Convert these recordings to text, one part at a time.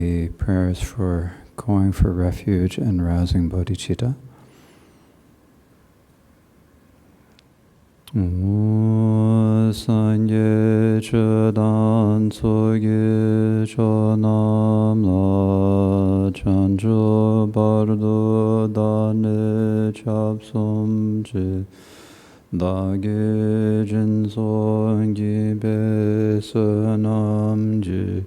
The prayers for going for refuge and rousing bodhicitta. Sangye chedan tsoge chonam la chancho bardo dane chapsum je dage jinson gibe sunam je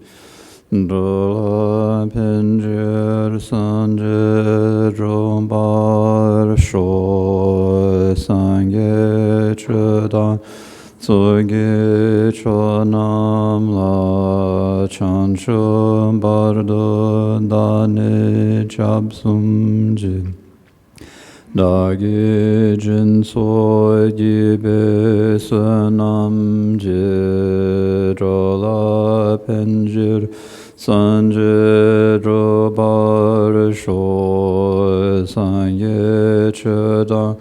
Dola Pinjir Sanje Drombar Sho Sangye Chedan Tsoge Chonam La Chancho Bardo Dane Chapsum Jin Dagi Jinso Gibe Sunam Jirola Penjir Sanje Drobar Sho Sangye Chedan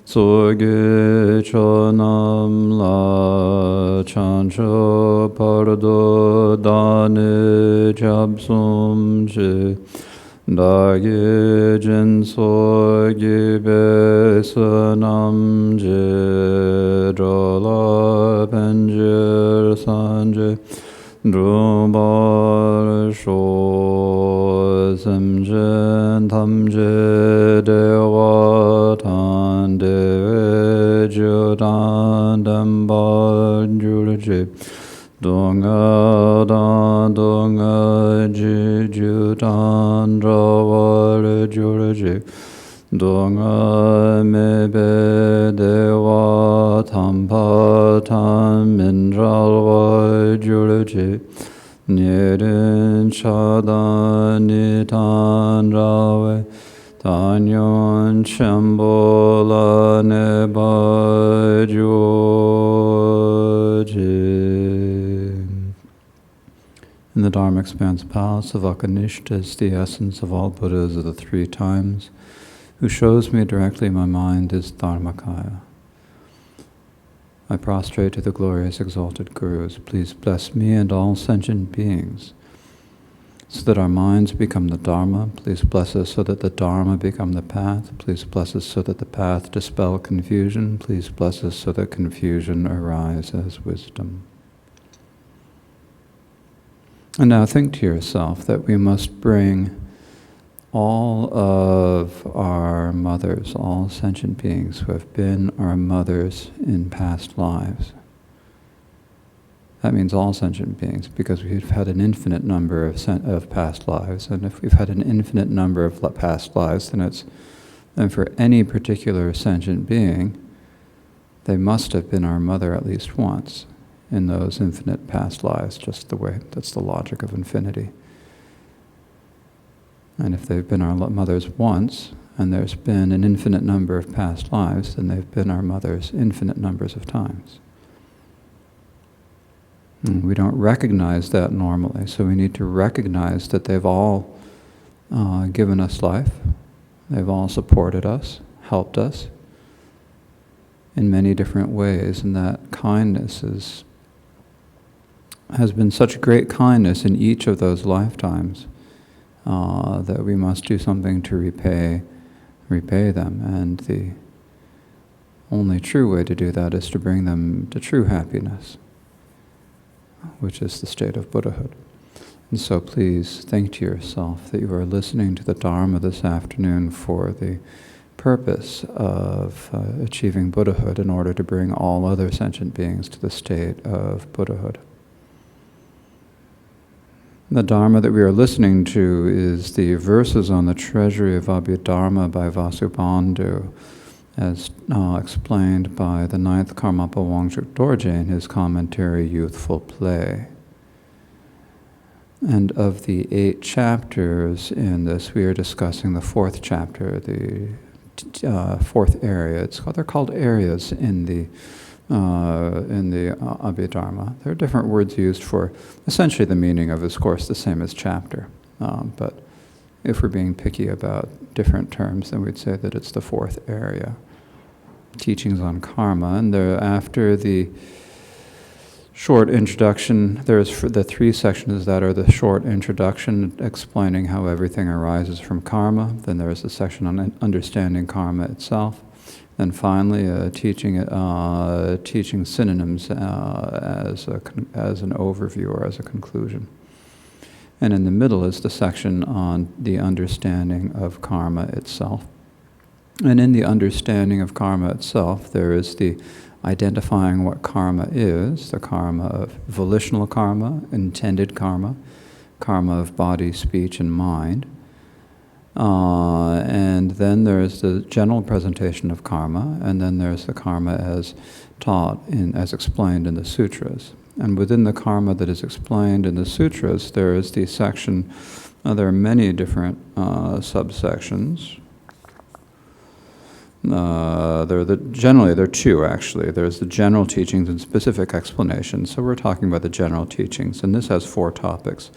Tsoge Chonam La Chancho Pardo Dane Chapsum Je Dagi Jinso Gibe Sunam Je Drola Penjir Sanje Drubar Sho Simjen Tamje Dewa Tan Dewe Judan Dembar Jurje Dunga Dan Dunga Judan Drawar Jurje Dunga Mebe Dewa Tampa Tam Mindralwa Jurje Nirin Shadan Nitan Rawe Tanyon Shembola Neba Jurje. In the Dharma Expanse Palace of Akanishta is the essence of all Buddhas of the three times, who shows me directly my mind is Dharmakaya. I prostrate to the glorious exalted Gurus. Please bless me and all sentient beings, so that our minds become the Dharma. Please bless us so that the Dharma become the path. Please bless us so that the path dispel confusion. Please bless us so that confusion arise as wisdom. And now think to yourself that we must bring all of our mothers, all sentient beings who have been our mothers in past lives. That means all sentient beings, because we've had an infinite number of past lives, and if we've had an infinite number of past lives, then for any particular sentient being, they must have been our mother at least once in those infinite past lives, just the way, that's the logic of infinity. And if they've been our mothers once, and there's been an infinite number of past lives, then they've been our mothers infinite numbers of times. And we don't recognize that normally, so we need to recognize that they've all given us life, they've all supported us, helped us in many different ways, and that kindness has been such great kindness in each of those lifetimes that we must do something to repay them. And the only true way to do that is to bring them to true happiness, which is the state of Buddhahood. And so please think to yourself that you are listening to the Dharma this afternoon for the purpose of achieving Buddhahood in order to bring all other sentient beings to the state of Buddhahood. The Dharma that we are listening to is the verses on the Treasury of Abhidharma by Vasubandhu, as explained by the Ninth Karmapa Wangchuk Dorje in his commentary, Youthful Play. And of the 8 chapters in this, we are discussing the 4th chapter, the 4th area. They're called areas in the Abhidharma. There are different words used for essentially the meaning of, of course, the same as chapter. But if we're being picky about different terms, then we'd say that it's the 4th area. Teachings on karma, and after the short introduction. There's the three sections that are the short introduction, explaining how everything arises from karma. Then there's the section on understanding karma itself. And finally, teaching synonyms as an overview or as a conclusion. And in the middle is the section on the understanding of karma itself. And in the understanding of karma itself, there is the identifying what karma is, the karma of volitional karma, intended karma, karma of body, speech, and mind. And then there's the general presentation of karma, and then there's the karma as taught, as explained in the sutras. And within the karma that is explained in the sutras, there is the section, there are many different subsections. Generally, there are two, actually. There's the general teachings and specific explanations. So we're talking about the general teachings, and this has 4 topics.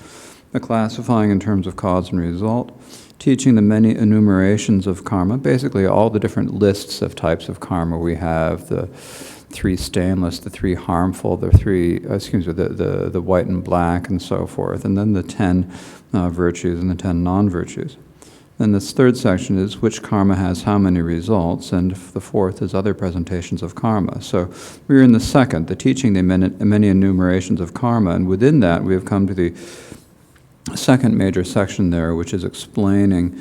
The classifying in terms of cause and result, teaching the many enumerations of karma, basically all the different lists of types of karma we have, the 3 stainless, the 3 harmful, the white and black, and so forth, and then the 10 virtues and the 10 non-virtues. Then this third section is which karma has how many results, and the fourth is other presentations of karma. So we're in the second, the teaching the many enumerations of karma, and within that we have come to the second major section there, which is explaining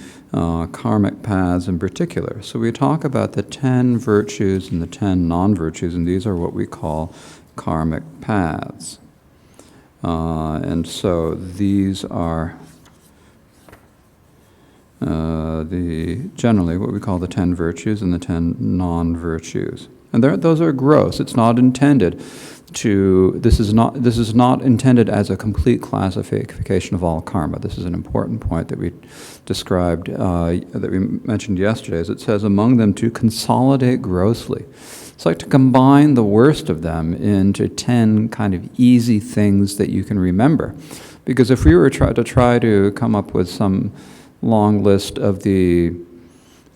karmic paths in particular. So we talk about the 10 virtues and the 10 non-virtues, and these are what we call karmic paths. And so these are generally what we call the 10 virtues and the 10 non-virtues. And those are gross. It's not intended this is not intended as a complete classification of all karma. This is an important point that we described, that we mentioned yesterday, as it says, among them to consolidate grossly. It's like to combine the worst of them into 10 kind of easy things that you can remember. Because if we were to try to come up with some long list of the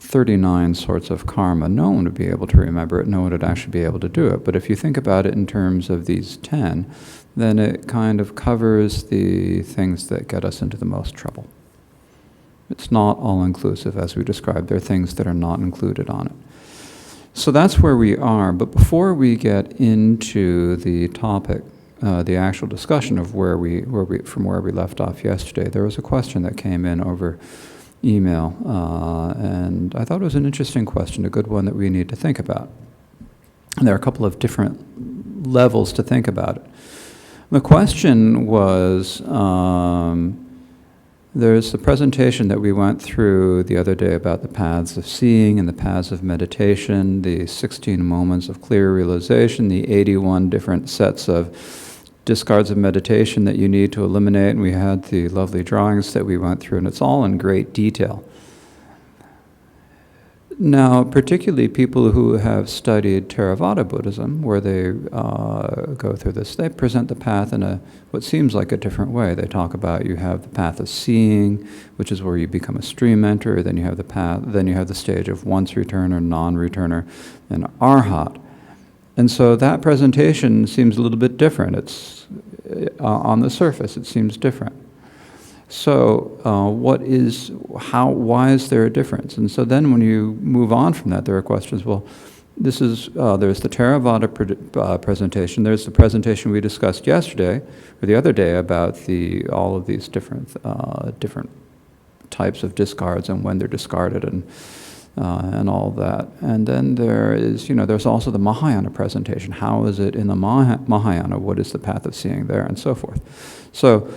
39 sorts of karma, no one would be able to remember it, no one would actually be able to do it. But if you think about it in terms of these 10, then it kind of covers the things that get us into the most trouble. It's not all-inclusive, as we described. There are things that are not included on it. So that's where we are. But before we get into the topic, the actual discussion of where we left off yesterday, there was a question that came in over email, and I thought it was an interesting question, a good one that we need to think about. And there are a couple of different levels to think about it. The question was, there's the presentation that we went through the other day about the paths of seeing and the paths of meditation, the 16 moments of clear realization, the 81 different sets of discards of meditation that you need to eliminate, and we had the lovely drawings that we went through, and it's all in great detail. Now, particularly people who have studied Theravada Buddhism, where they go through this, they present the path in what seems like a different way. They talk about you have the path of seeing, which is where you become a stream enter, then you have the stage of once returner, non-returner, and arhat. And so that presentation seems a little bit different. It's on the surface, it seems different. So why is there a difference? And so then when you move on from that, there are questions, well, there's the Theravada presentation, there's the presentation we discussed yesterday, or the other day, about all of these different types of discards and when they're discarded and all of that. And then there's also the Mahayana presentation. How is it in the Mahayana? What is the path of seeing there, and so forth. So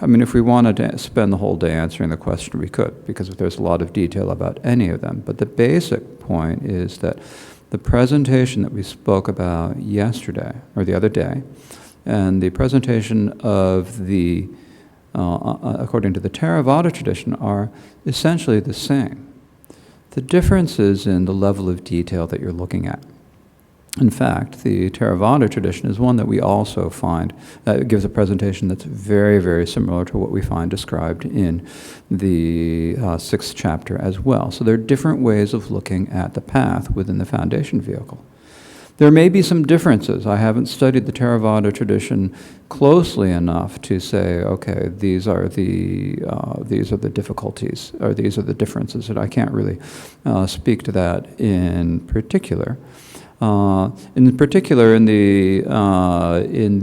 if we wanted to spend the whole day answering the question, we could, because there's a lot of detail about any of them. But the basic point is that the presentation that we spoke about yesterday, or the other day, and the presentation of the according to the Theravada tradition, are essentially the same. The difference is in the level of detail that you're looking at. In fact, the Theravada tradition is one that we also find that gives a presentation that's very, very similar to what we find described in the 6th chapter as well. So there are different ways of looking at the path within the foundation vehicle. There may be some differences. I haven't studied the Theravada tradition closely enough to say, okay, these are the difficulties, or these are the differences, and I can't really speak to that in particular. In particular, in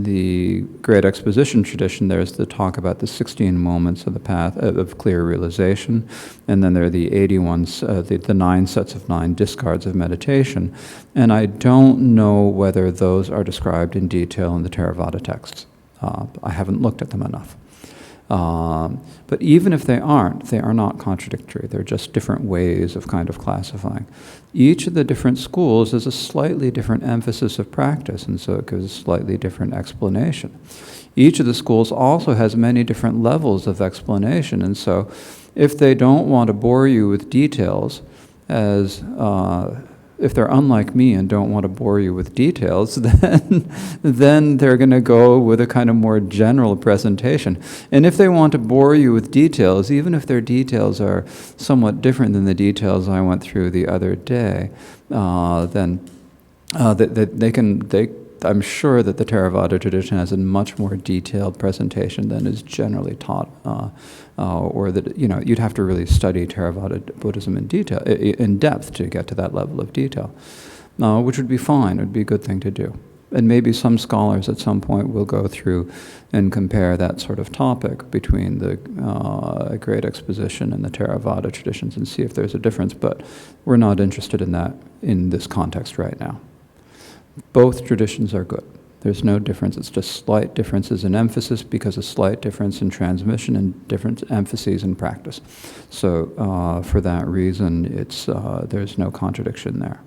the Great Exposition tradition, there's the talk about the 16 moments of the path of clear realization, and then there are the 81, the 9 sets of 9 discards of meditation, and I don't know whether those are described in detail in the Theravada texts. I haven't looked at them enough. But even if they aren't, they are not contradictory. They're just different ways of kind of classifying. Each of the different schools has a slightly different emphasis of practice, and so it gives a slightly different explanation. Each of the schools also has many different levels of explanation, and so if they don't want to bore you with details, as if they're unlike me and don't want to bore you with details, then they're going to go with a kind of more general presentation. And if they want to bore you with details, even if their details are somewhat different than the details I went through the other day, then I'm sure that the Theravada tradition has a much more detailed presentation than is generally taught, or that you'd have to really study Theravada Buddhism in depth to get to that level of detail, which would be fine. It would be a good thing to do. And maybe some scholars at some point will go through and compare that sort of topic between the Great Exposition and the Theravada traditions and see if there's a difference. But we're not interested in that in this context right now. Both traditions are good. There's no difference. It's just slight differences in emphasis because of slight difference in transmission and different emphases in practice. So for that reason, there's no contradiction there.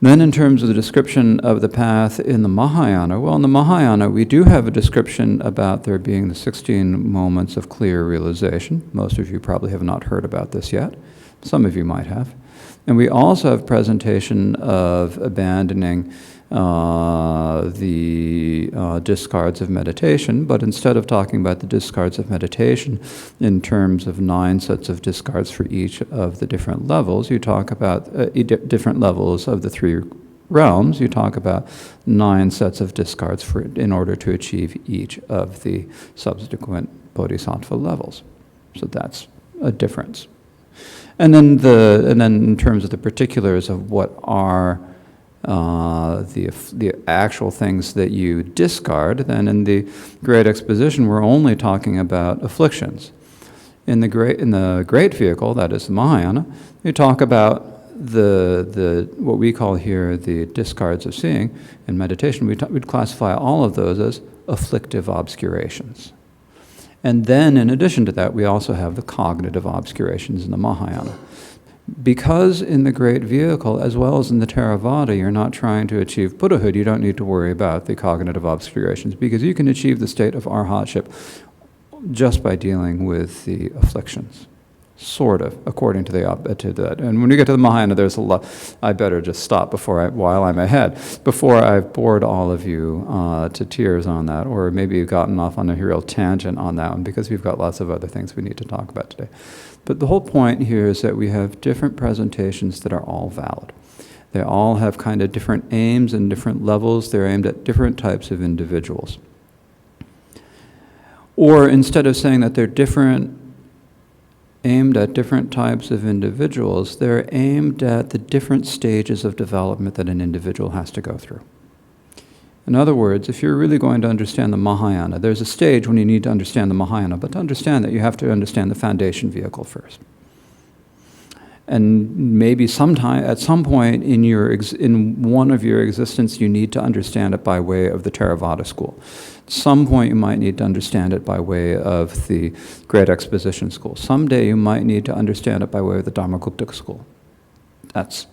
Then in terms of the description of the path in the Mahayana, well, in the Mahayana, we do have a description about there being the 16 moments of clear realization. Most of you probably have not heard about this yet. Some of you might have. And we also have presentation of abandoning the discards of meditation, but instead of talking about the discards of meditation in terms of 9 sets of discards for each of the different levels, you talk about different levels of the 3 realms. You talk about 9 sets of discards in order to achieve each of the subsequent bodhisattva levels. So that's a difference. And then in terms of the particulars of what are the actual things that you discard, then in the Great Exposition we're only talking about afflictions. In the great vehicle, that is the Mahayana, you talk about the what we call here the discards of seeing. In meditation, we'd classify all of those as afflictive obscurations. And then, in addition to that, we also have the cognitive obscurations in the Mahayana. Because in the great vehicle, as well as in the Theravada, you're not trying to achieve Buddhahood, you don't need to worry about the cognitive obscurations, because you can achieve the state of arhatship just by dealing with the afflictions. Sort of, according to that. And when we get to the Mahayana, there's a lot. I better just stop while I'm ahead, before I've bored all of you to tears on that, or maybe you've gotten off on a real tangent on that one, because we've got lots of other things we need to talk about today. But the whole point here is that we have different presentations that are all valid. They all have kind of different aims and different levels. They're aimed at different types of individuals. Or instead of saying that they're aimed at different types of individuals, they're aimed at the different stages of development that an individual has to go through. In other words, if you're really going to understand the Mahayana, there's a stage when you need to understand the Mahayana, but to understand that you have to understand the foundation vehicle first. And maybe at some point in one of your existence, you need to understand it by way of the Theravada school. At some point, you might need to understand it by way of the Great Exposition school. Someday, you might need to understand it by way of the Dharmakupta school. That's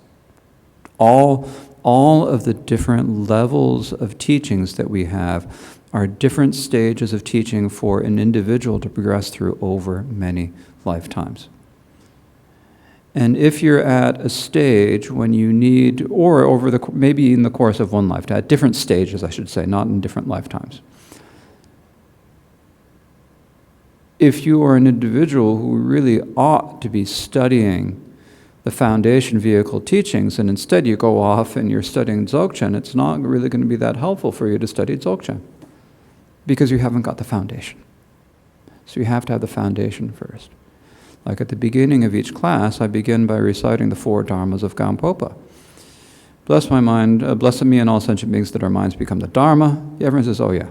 all of the different levels of teachings that we have are different stages of teaching for an individual to progress through over many lifetimes. And if you're at a stage when you need, or maybe in the course of one lifetime, at different stages, I should say, not in different lifetimes. If you are an individual who really ought to be studying the foundation vehicle teachings, and instead you go off and you're studying Dzogchen, it's not really going to be that helpful for you to study Dzogchen because you haven't got the foundation. So you have to have the foundation first. Like at the beginning of each class, I begin by reciting the 4 dharmas of Karmapa. Bless my mind, bless me and all sentient beings that our minds become the Dharma. Everyone says, oh yeah.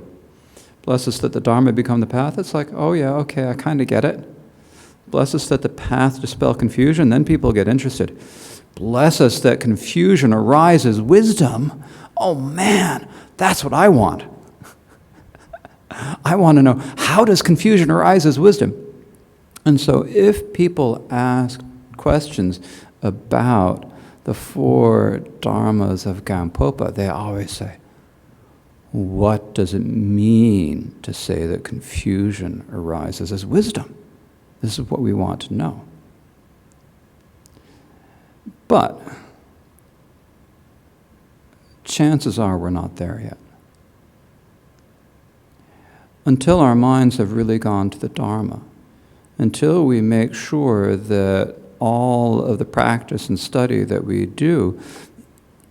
Bless us that the Dharma become the path. It's like, oh yeah, okay, I kind of get it. Bless us that the path dispel confusion. Then people get interested. Bless us that confusion arises wisdom. Oh man, that's what I want. I want to know, how does confusion arise as wisdom? And so if people ask questions about the 4 dharmas of Karmapa, they always say, what does it mean to say that confusion arises as wisdom? This is what we want to know. But chances are we're not there yet. Until our minds have really gone to the Dharma, until we make sure that all of the practice and study that we do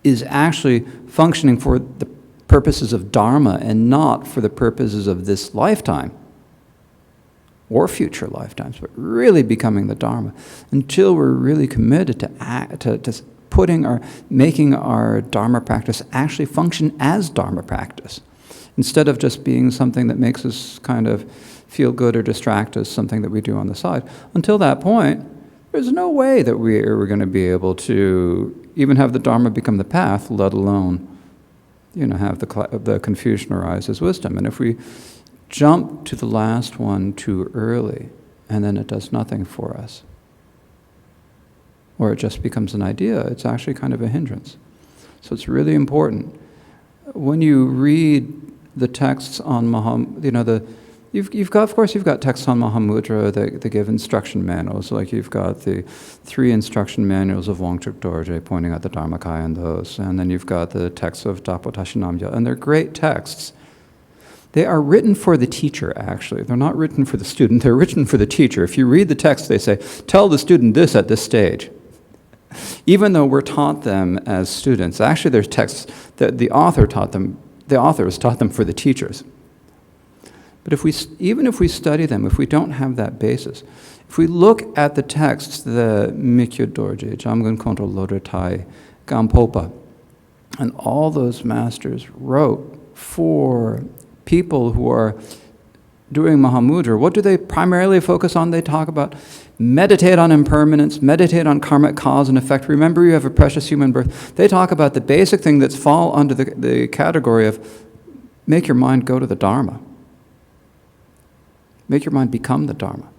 is actually functioning for the purposes of Dharma and not for the purposes of this lifetime or future lifetimes, but really becoming the Dharma, until we're really committed to making our Dharma practice actually function as Dharma practice, instead of just being something that makes us kind of feel good or distract us, something that we do on the side. Until that point, there's no way that we're going to be able to even have the Dharma become the path, let alone, have the confusion arise as wisdom. And if we jump to the last one too early, and then it does nothing for us, or it just becomes an idea, it's actually kind of a hindrance. So it's really important. When you read the texts on you've got texts on Mahamudra that give instruction manuals, like you've got the 3 instruction manuals of Wangchuk Dorje pointing out the Dharmakaya in those, and then you've got the texts of Dapotashinamya, and they're great texts. They are written for the teacher, actually. They're not written for the student, they're written for the teacher. If you read the text, they say, tell the student this at this stage. Even though we're taught them as students, actually there's texts that the author has taught them for the teachers. But even if we study them, if we don't have that basis, if we look at the texts, the Mikyo Dorje, Jamgun Konto Lodotai, Karmapa, and all those masters wrote for people who are doing Mahamudra, what do they primarily focus on? They talk about meditate on impermanence, meditate on karmic cause and effect. Remember, you have a precious human birth. They talk about the basic thing that's fall under the category of make your mind go to the Dharma. Make your mind become the Dharma.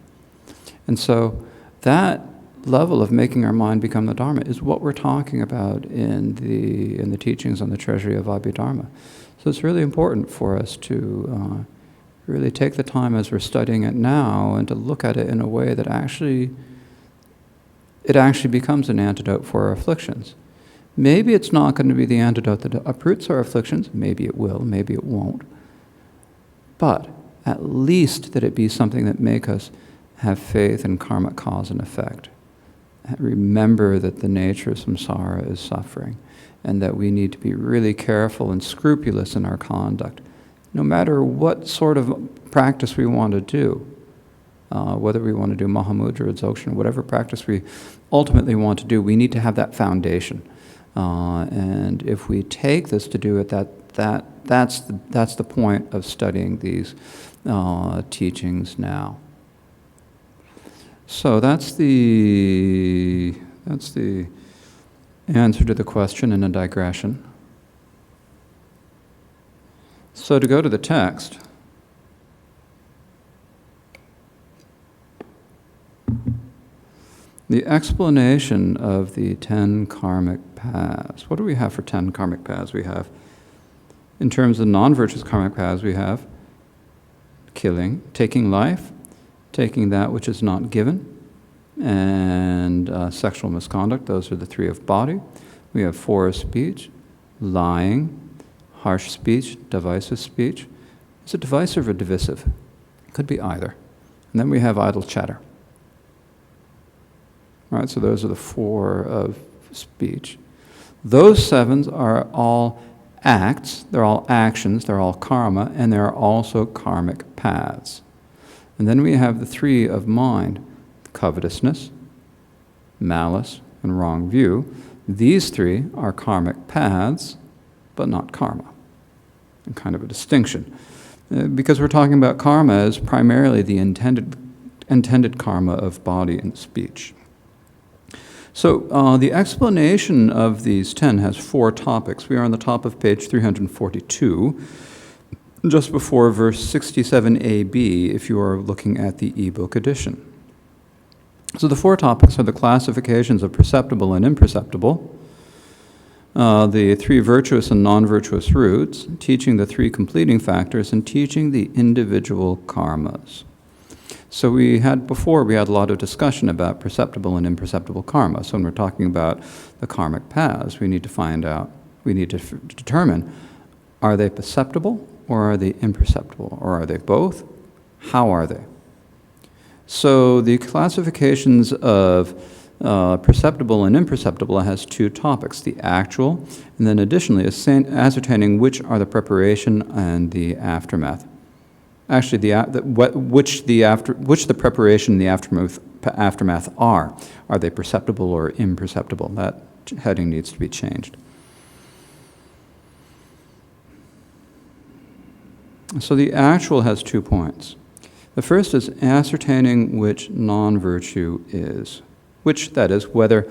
And so that level of making our mind become the Dharma is what we're talking about in the teachings on the Treasury of Abhidharma. So it's really important for us to really take the time as we're studying it now and to look at it in a way that it actually becomes an antidote for our afflictions. Maybe it's not going to be the antidote that uproots our afflictions. Maybe it will, maybe it won't. But at least that it be something that make us have faith in karmic cause and effect. Remember that the nature of samsara is suffering, and that we need to be really careful and scrupulous in our conduct, no matter what sort of practice we want to do, whether we want to do Mahamudra or Dzogchen, whatever practice we ultimately want to do, we need to have that foundation. And if we take this to do it, that's the point of studying these teachings now. So that's the answer to the question in a digression. So to go to the text, the explanation of the 10 karmic paths. What do we have for 10 karmic paths? We have, in terms of non-virtuous karmic paths, we have killing, taking life, taking that which is not given, and sexual misconduct. Those are the 3 of body. We have 4 of speech, lying, harsh speech, divisive speech. Is it divisive or divisive? It could be either. And then we have idle chatter. Right? So those are the 4 of speech. Those 7 are all acts, they're all actions, they're all karma, and they're also karmic paths. And then we have the 3 of mind, covetousness, malice, and wrong view. These 3 are karmic paths, but not karma. And kind of a distinction. Because we're talking about karma as primarily the intended karma of body and speech. So the explanation of these 10 has 4 topics. We are on the top of page 342, just before verse 67ab, if you are looking at the ebook edition. So the 4 topics are the classifications of perceptible and imperceptible, the 3 virtuous and non-virtuous roots, teaching the 3 completing factors, and teaching the individual karmas. So we had a lot of discussion about perceptible and imperceptible karma. So when we're talking about the karmic paths, we need to determine, are they perceptible or are they imperceptible? Or are they both? How are they? So the classifications of perceptible and imperceptible has 2 topics, the actual, and then additionally ascertaining which are the preparation and the aftermath. Actually, which the preparation and the aftermath are. Are they perceptible or imperceptible? That heading needs to be changed. So the actual has 2 points. The first is ascertaining which non-virtue is. Which, that is, whether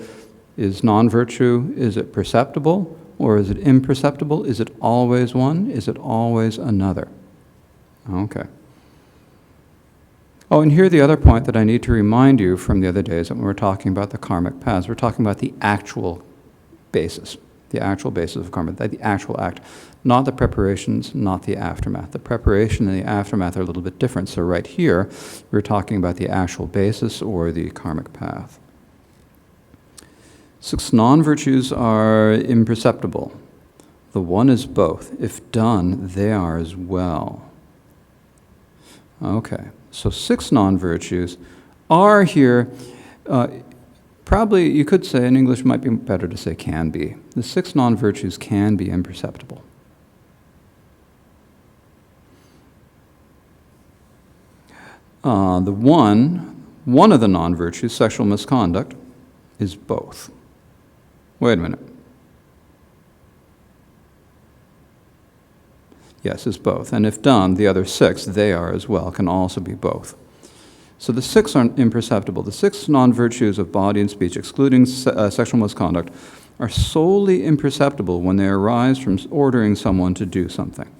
is non-virtue, is it perceptible or is it imperceptible? Is it always one? Is it always another? Okay. Oh, and here the other point that I need to remind you from the other days when we were talking about the karmic paths. We're talking about the actual basis of karma, the actual act, not the preparations, not the aftermath. The preparation and the aftermath are a little bit different. So right here, we're talking about the actual basis or the karmic path. 6 non-virtues are imperceptible. The one is both. If done, they are as well. Okay, so 6 non-virtues are here. Probably you could say, in English might be better to say can be. The 6 non-virtues can be imperceptible. The one of the non-virtues, sexual misconduct, is both. Wait a minute. Yes, is both. And if done, the other 6, they are as well, can also be both. So the 6 are imperceptible. The 6 non-virtues of body and speech, excluding sexual misconduct, are solely imperceptible when they arise from ordering someone to do something.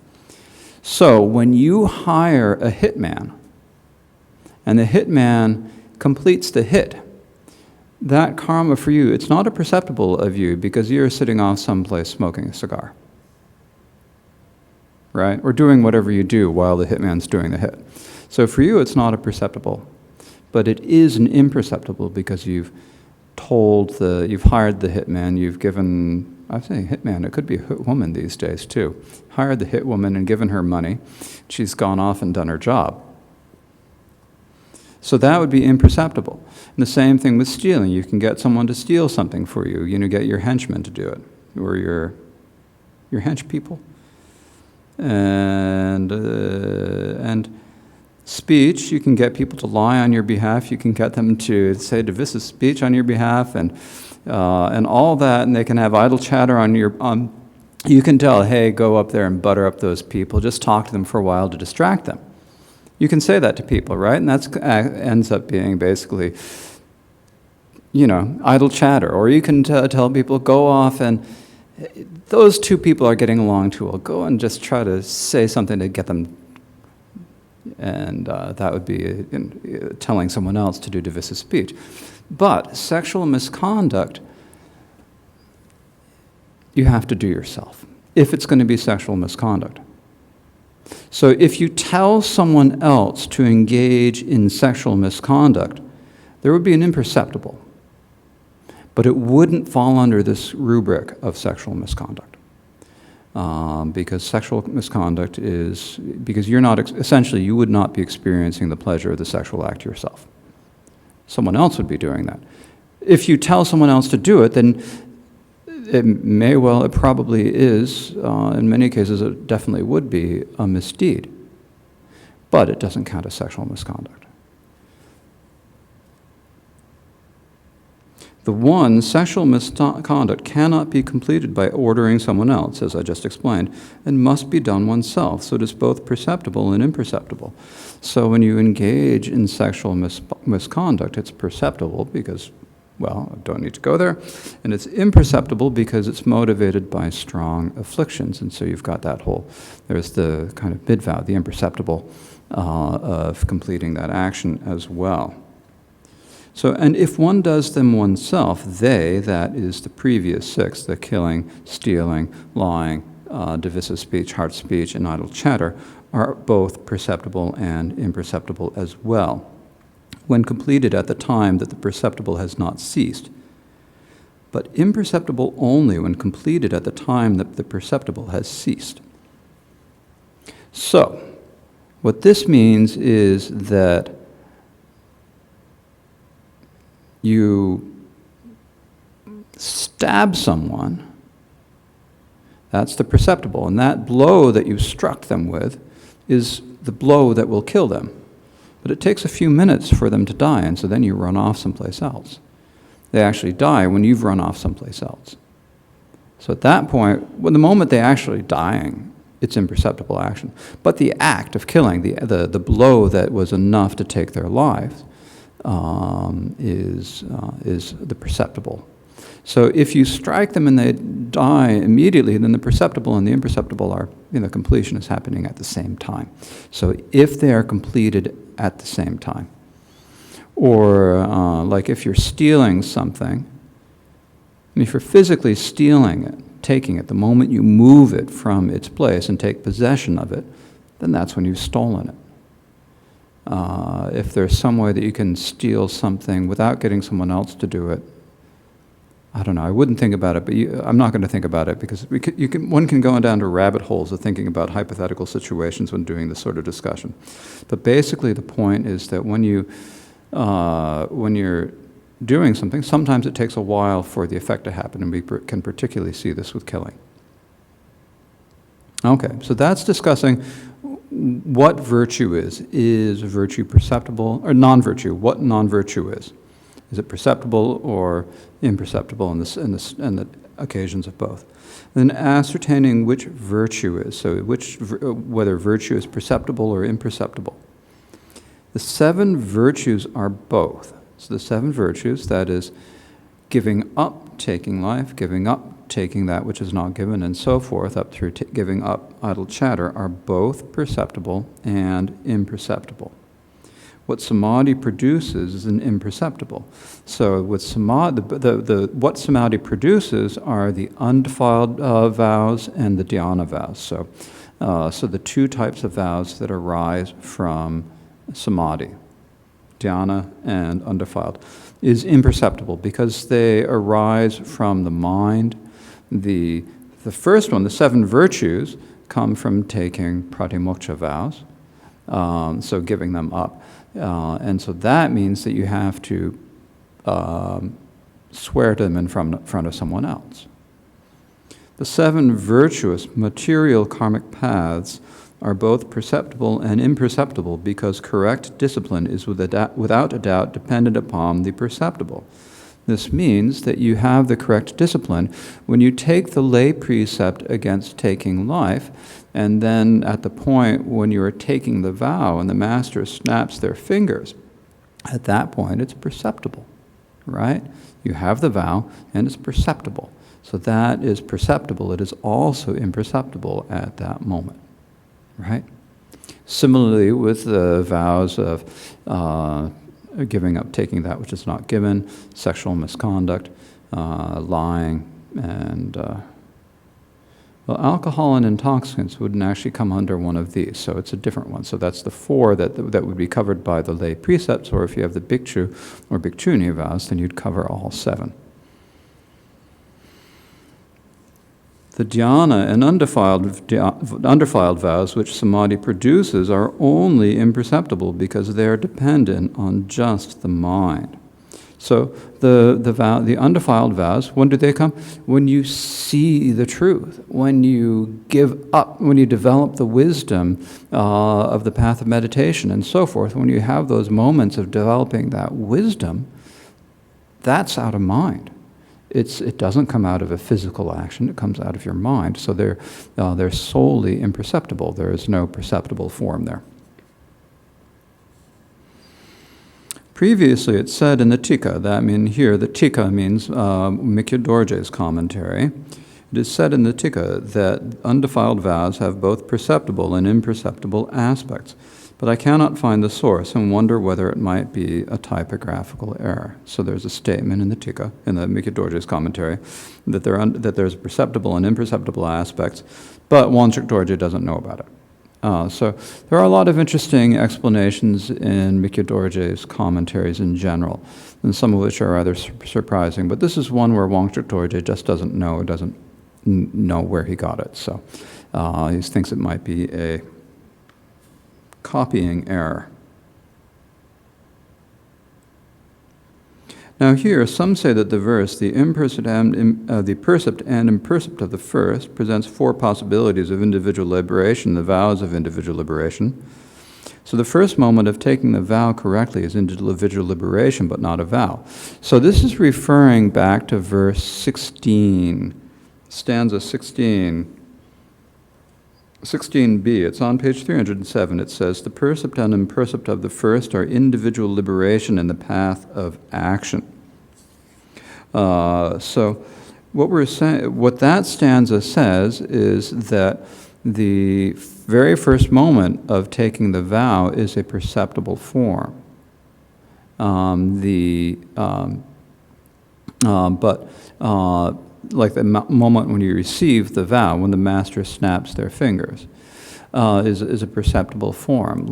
So when you hire a hitman, and the hitman completes the hit, that karma for you, it's not a perceptible of you because you're sitting off someplace smoking a cigar. Right? Or doing whatever you do while the hitman's doing the hit. So for you, it's not a perceptible, but it is an imperceptible because you've hired the hitman, you've given, I'm saying hitman, it could be a hit woman these days too, hired the hit woman and given her money, she's gone off and done her job. So that would be imperceptible. And the same thing with stealing. You can get someone to steal something for you. You know, get your henchmen to do it, or your hench people. And speech, you can get people to lie on your behalf. You can get them to say divisive speech on your behalf, and all that. And they can have idle chatter on your. You can tell, hey, go up there and butter up those people. Just talk to them for a while to distract them. You can say that to people, right? And that ends up being basically, idle chatter. Or you can tell people, go off and those 2 people are getting along too well. Go and just try to say something to get them. And that would be telling someone else to do divisive speech. But sexual misconduct, you have to do yourself, if it's going to be sexual misconduct. So if you tell someone else to engage in sexual misconduct, there would be an imperceptible. But it wouldn't fall under this rubric of sexual misconduct. Because sexual misconduct is, because you're not, essentially you would not be experiencing the pleasure of the sexual act yourself. Someone else would be doing that. If you tell someone else to do it, then it probably is, in many cases it definitely would be a misdeed. But it doesn't count as sexual misconduct. The one, sexual misconduct, cannot be completed by ordering someone else, as I just explained, and must be done oneself. So it is both perceptible and imperceptible. So when you engage in sexual misconduct, it's perceptible because, well, I don't need to go there, and it's imperceptible because it's motivated by strong afflictions. And so you've got that whole, there's the kind of mid-vow, the imperceptible of completing that action as well. So, and if one does them oneself, they, that is the previous six, the killing, stealing, lying, divisive speech, hard speech, and idle chatter, are both perceptible and imperceptible as well, when completed at the time that the perceptible has not ceased, but imperceptible only when completed at the time that the perceptible has ceased. So, what this means is that you stab someone, that's the perceptible, and that blow that you struck them with is the blow that will kill them. But it takes a few minutes for them to die, and so then you run off someplace else. They actually die when you've run off someplace else. So at that point, when the moment they're actually dying, it's imperceptible action. But the act of killing, the blow that was enough to take their lives, is the perceptible. So if you strike them and they die immediately, then the perceptible and the imperceptible are, completion is happening at the same time. So if they are completed at the same time, or like if you're stealing something, if you're physically stealing it, taking it, the moment you move it from its place and take possession of it, then that's when you've stolen it. If there's some way that you can steal something without getting someone else to do it, I don't know, I wouldn't think about it, but I'm not going to think about it because one can go down to rabbit holes of thinking about hypothetical situations when doing this sort of discussion. But basically the point is that when you're doing something, sometimes it takes a while for the effect to happen, and we can particularly see this with killing. Okay, so that's discussing what virtue is. Is virtue perceptible or non-virtue? What non-virtue is? Is it perceptible or imperceptible in the occasions of both? Then ascertaining which virtue is, so whether virtue is perceptible or imperceptible. The 7 virtues are both. So the 7 virtues, that is, giving up taking life, giving up taking that which is not given, and so forth, up through giving up idle chatter, are both perceptible and imperceptible. What samadhi produces is an imperceptible. So with samadhi, what samadhi produces are the undefiled vows and the dhyana vows. So the 2 types of vows that arise from samadhi, dhyana and undefiled, is imperceptible because they arise from the mind. The first one, the 7 virtues, come from taking pratimoksha vows, so giving them up. And so that means that you have to swear to them in front of someone else. The 7 virtuous material karmic paths are both perceptible and imperceptible because correct discipline is without a doubt dependent upon the perceptible. This means that you have the correct discipline when you take the lay precept against taking life, and then at the point when you are taking the vow and the master snaps their fingers, at that point it's perceptible, right? You have the vow and it's perceptible. So that is perceptible. It is also imperceptible at that moment, right? Similarly with the vows of giving up taking that which is not given, sexual misconduct, lying, and alcohol and intoxicants wouldn't actually come under one of these, so it's a different one. So that's the 4 that would be covered by the lay precepts, or if you have the bhikshu or bhikshuni vows, then you'd cover all 7. The dhyana and undefiled vows which samadhi produces are only imperceptible because they are dependent on just the mind. So the undefiled vows, when do they come? When you see the truth, when you give up, when you develop the wisdom of the path of meditation and so forth, when you have those moments of developing that wisdom, that's out of mind. It doesn't come out of a physical action, it comes out of your mind. So they're solely imperceptible. There is no perceptible form there. Previously, it said in the Tika, the Tika means Mikya Dorje's commentary. It is said in the Tika that undefiled vows have both perceptible and imperceptible aspects, but I cannot find the source and wonder whether it might be a typographical error. So there's a statement in the Tika, in the Mikya Dorje's commentary, that there's perceptible and imperceptible aspects, but Wangchuk Dorje doesn't know about it. So there are a lot of interesting explanations in Mikya Dorje's commentaries in general, and some of which are rather surprising. But this is one where Wangchuk Dorje just doesn't know where he got it. So he thinks it might be a copying error. Now here, some say that the verse, the percept and impercept of the first, presents four possibilities of individual liberation, the vows of individual liberation. So the first moment of taking the vow correctly is individual liberation, but not a vow. So this is referring back to verse 16, stanza 16. 16b, it's on page 307. It says, the percept and impercept of the first are individual liberation in the path of action. So what that stanza says is that the very first moment of taking the vow is a perceptible form. Like the moment when you receive the vow, when the master snaps their fingers, is a perceptible form.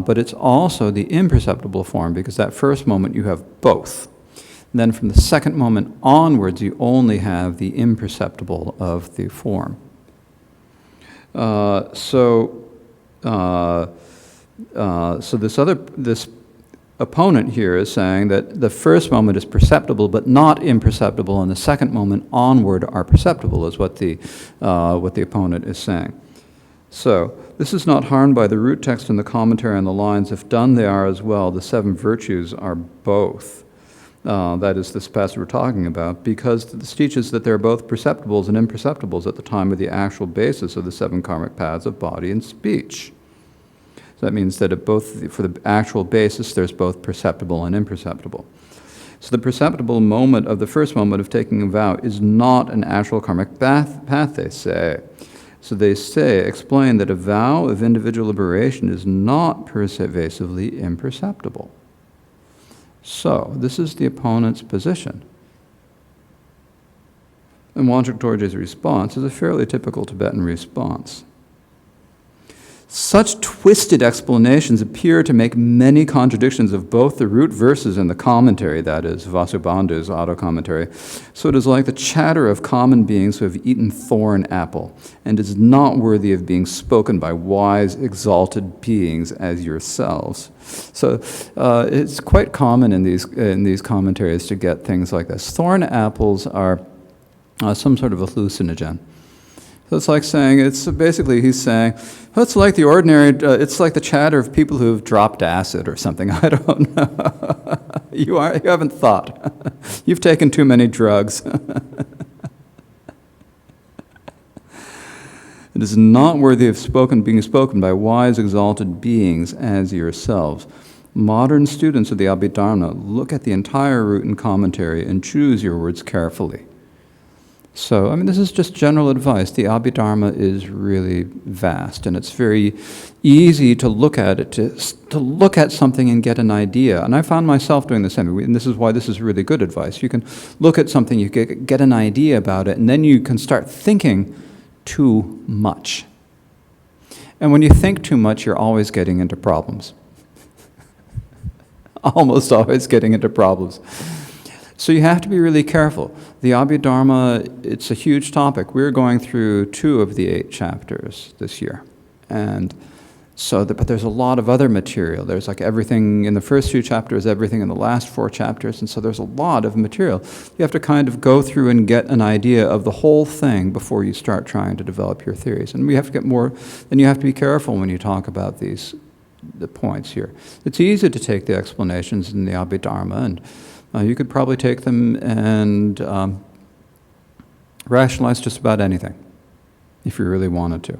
But it's also the imperceptible form, because that first moment you have both. And then from the second moment onwards, you only have the imperceptible of the form. So this opponent here is saying that the first moment is perceptible but not imperceptible, and the second moment onward are perceptible, is what the opponent is saying. So this is not harmed by the root text and the commentary on the lines, if done they are as well, the seven virtues are both. That is this passage we're talking about, because this teaches that there are both perceptibles and imperceptibles at the time of the actual basis of the seven karmic paths of body and speech. So that means that for the actual basis, there's both perceptible and imperceptible. So the perceptible moment of the first moment of taking a vow is not an actual karmic path, they say. So they explain that a vow of individual liberation is not pervasively imperceptible. So this is the opponent's position. And Wangchuk Dorje's response is a fairly typical Tibetan response. Such twisted explanations appear to make many contradictions of both the root verses and the commentary, that is, Vasubandhu's auto-commentary. So it is like the chatter of common beings who have eaten thorn apple, and is not worthy of being spoken by wise, exalted beings as yourselves. So it's quite common in these commentaries to get things like this. Thorn apples are some sort of hallucinogen. So it's like saying, he's saying, well, it's like the ordinary, it's like the chatter of people who've dropped acid or something. I don't know. You haven't thought. You've taken too many drugs. It is not worthy of being spoken by wise, exalted beings as yourselves. Modern students of the Abhidharma look at the entire root and commentary and choose your words carefully. So, this is just general advice. The Abhidharma is really vast, and it's very easy to look at it, to look at something and get an idea. And I found myself doing the same, and this is why this is really good advice. You can look at something, you get an idea about it, and then you can start thinking too much. And when you think too much, you're always getting into problems. Almost always getting into problems. So you have to be really careful. The Abhidharma, it's a huge topic. We're going through 2 of the 8 chapters this year. And But there's a lot of other material. There's like everything in the first few chapters, everything in the last 4 chapters, and so there's a lot of material. You have to kind of go through and get an idea of the whole thing before you start trying to develop your theories. And we have to get more, then you have to be careful when you talk about the points here. It's easy to take the explanations in the Abhidharma, and you could probably take them and rationalize just about anything if you really wanted to.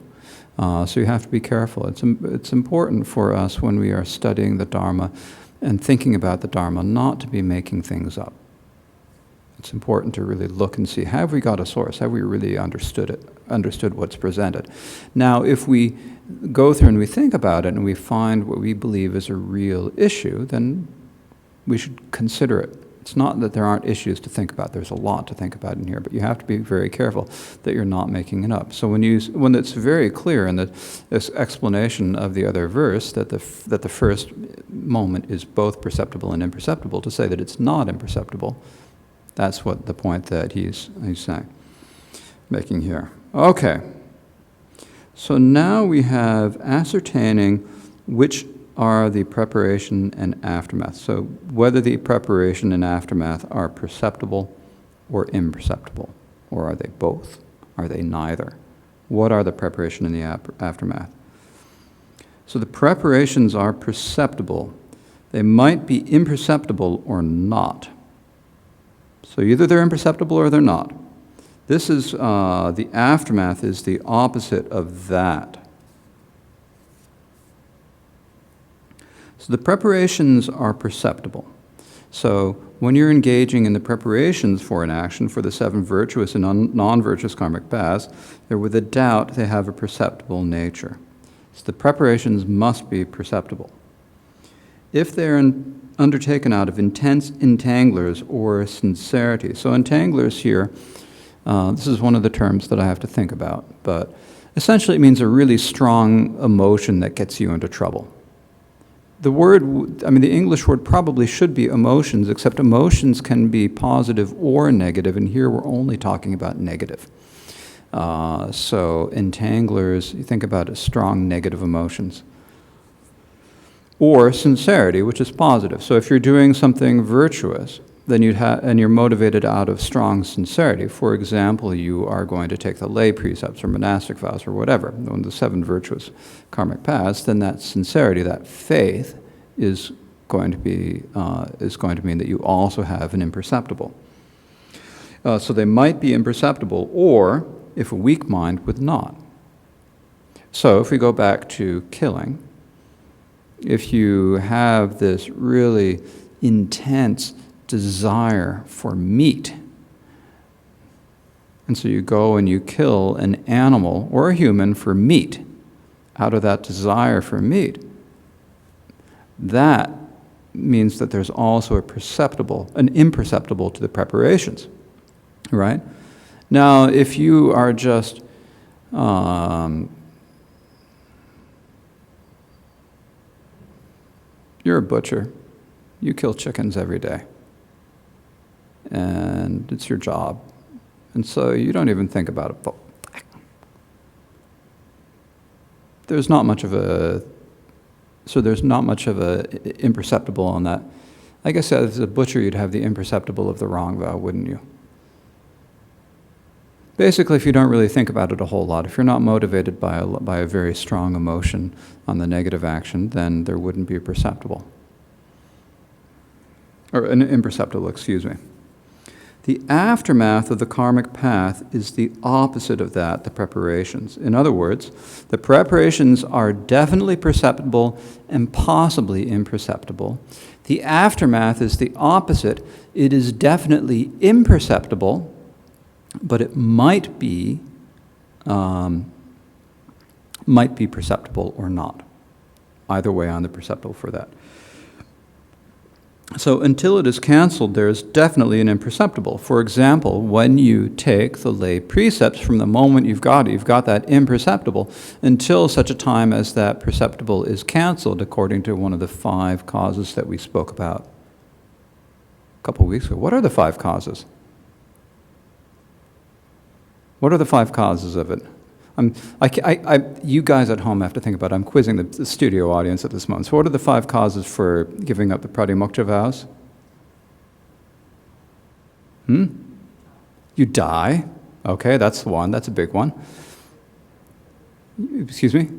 So you have to be careful. It's important for us when we are studying the Dharma and thinking about the Dharma not to be making things up. It's important to really look and see, have we got a source? Have we really understood what's presented? Now, if we go through and we think about it and we find what we believe is a real issue, then we should consider it. It's not that there aren't issues to think about. There's a lot to think about in here, but you have to be very careful that you're not making it up. So when it's very clear in this explanation of the other verse that the first moment is both perceptible and imperceptible, to say that it's not imperceptible, that's what the point that he's saying, making here. Okay. So now we have ascertaining which are the preparation and aftermath. So whether the preparation and aftermath are perceptible or imperceptible, or are they both? Are they neither? What are the preparation and the aftermath? So the preparations are perceptible. They might be imperceptible or not. So either they're imperceptible or they're not. This is, the aftermath is the opposite of that. So the preparations are perceptible. So when you're engaging in the preparations for an action, for the 7 virtuous and non-virtuous karmic paths, they're with a doubt they have a perceptible nature. So the preparations must be perceptible. If they're undertaken out of intense entanglers or sincerity. So entanglers here, this is one of the terms that I have to think about, but essentially it means a really strong emotion that gets you into trouble. The English word probably should be emotions, except emotions can be positive or negative, and here we're only talking about negative. So entanglers, you think about as strong negative emotions. Or sincerity, which is positive. So if you're doing something virtuous, then and you're motivated out of strong sincerity. For example, you are going to take the lay precepts or monastic vows or whatever, one of the 7 virtuous karmic paths, then that sincerity, that faith, is going to mean that you also have an imperceptible. So they might be imperceptible, or if a weak mind would not. So if we go back to killing, if you have this really intense desire for meat, and so you go and you kill an animal or a human for meat, out of that desire for meat, that means that there's also an imperceptible to the preparations, right? Now, if you are just you're a butcher, you kill chickens every day, and it's your job, and so you don't even think about it. But there's not much of a imperceptible on that. I guess as a butcher, you'd have the imperceptible of the wrong vow, wouldn't you? Basically, if you don't really think about it a whole lot, if you're not motivated by a very strong emotion on the negative action, then there wouldn't be a perceptible. Or an imperceptible, excuse me. The aftermath of the karmic path is the opposite of that, the preparations. In other words, the preparations are definitely perceptible and possibly imperceptible. The aftermath is the opposite. It is definitely imperceptible, but it might be perceptible or not. Either way on the perceptible for that. So until it is canceled, there is definitely an imperceptible. For example, when you take the lay precepts, from the moment you've got that imperceptible, until such a time as that perceptible is canceled, according to one of the 5 causes that we spoke about a couple of weeks ago. What are the 5 causes? What are the 5 causes of it? You guys at home have to think about it. I'm quizzing the studio audience at this moment. So what are the 5 causes for giving up the pratimoksha vows? You die. Okay, that's one. That's a big one. Excuse me?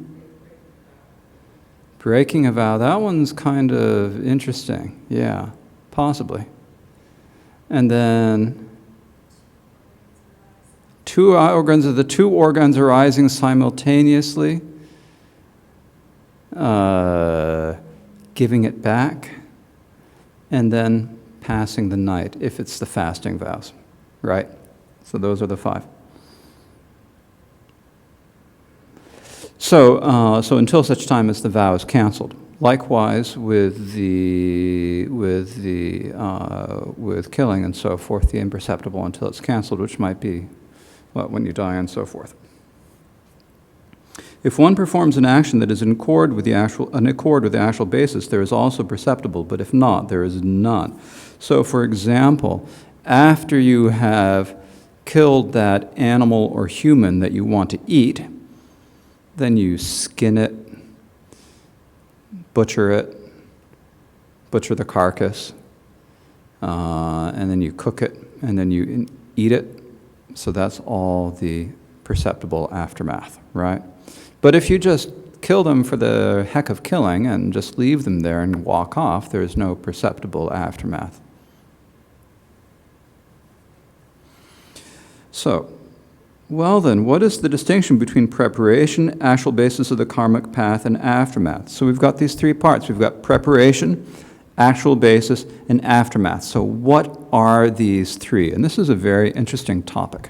Breaking a vow. That one's kind of interesting. Yeah, possibly. And then the two organs arising simultaneously, giving it back, and then passing the night, if it's the fasting vows, right? So those are the 5. So until such time as the vow is canceled. Likewise with killing and so forth, the imperceptible until it's canceled, which might be when you die and so forth. If one performs an action that is in accord with the actual basis, there is also perceptible, but if not, there is none. So, for example, after you have killed that animal or human that you want to eat, then you skin it, butcher the carcass, and then you cook it, and then you eat it. So that's all the perceptible aftermath, right? But if you just kill them for the heck of killing and just leave them there and walk off, there's no perceptible aftermath. So, well then, what is the distinction between preparation, actual basis of the karmic path, and aftermath? So we've got these 3 parts. We've got preparation, actual basis, and aftermath. So what are these 3? And this is a very interesting topic.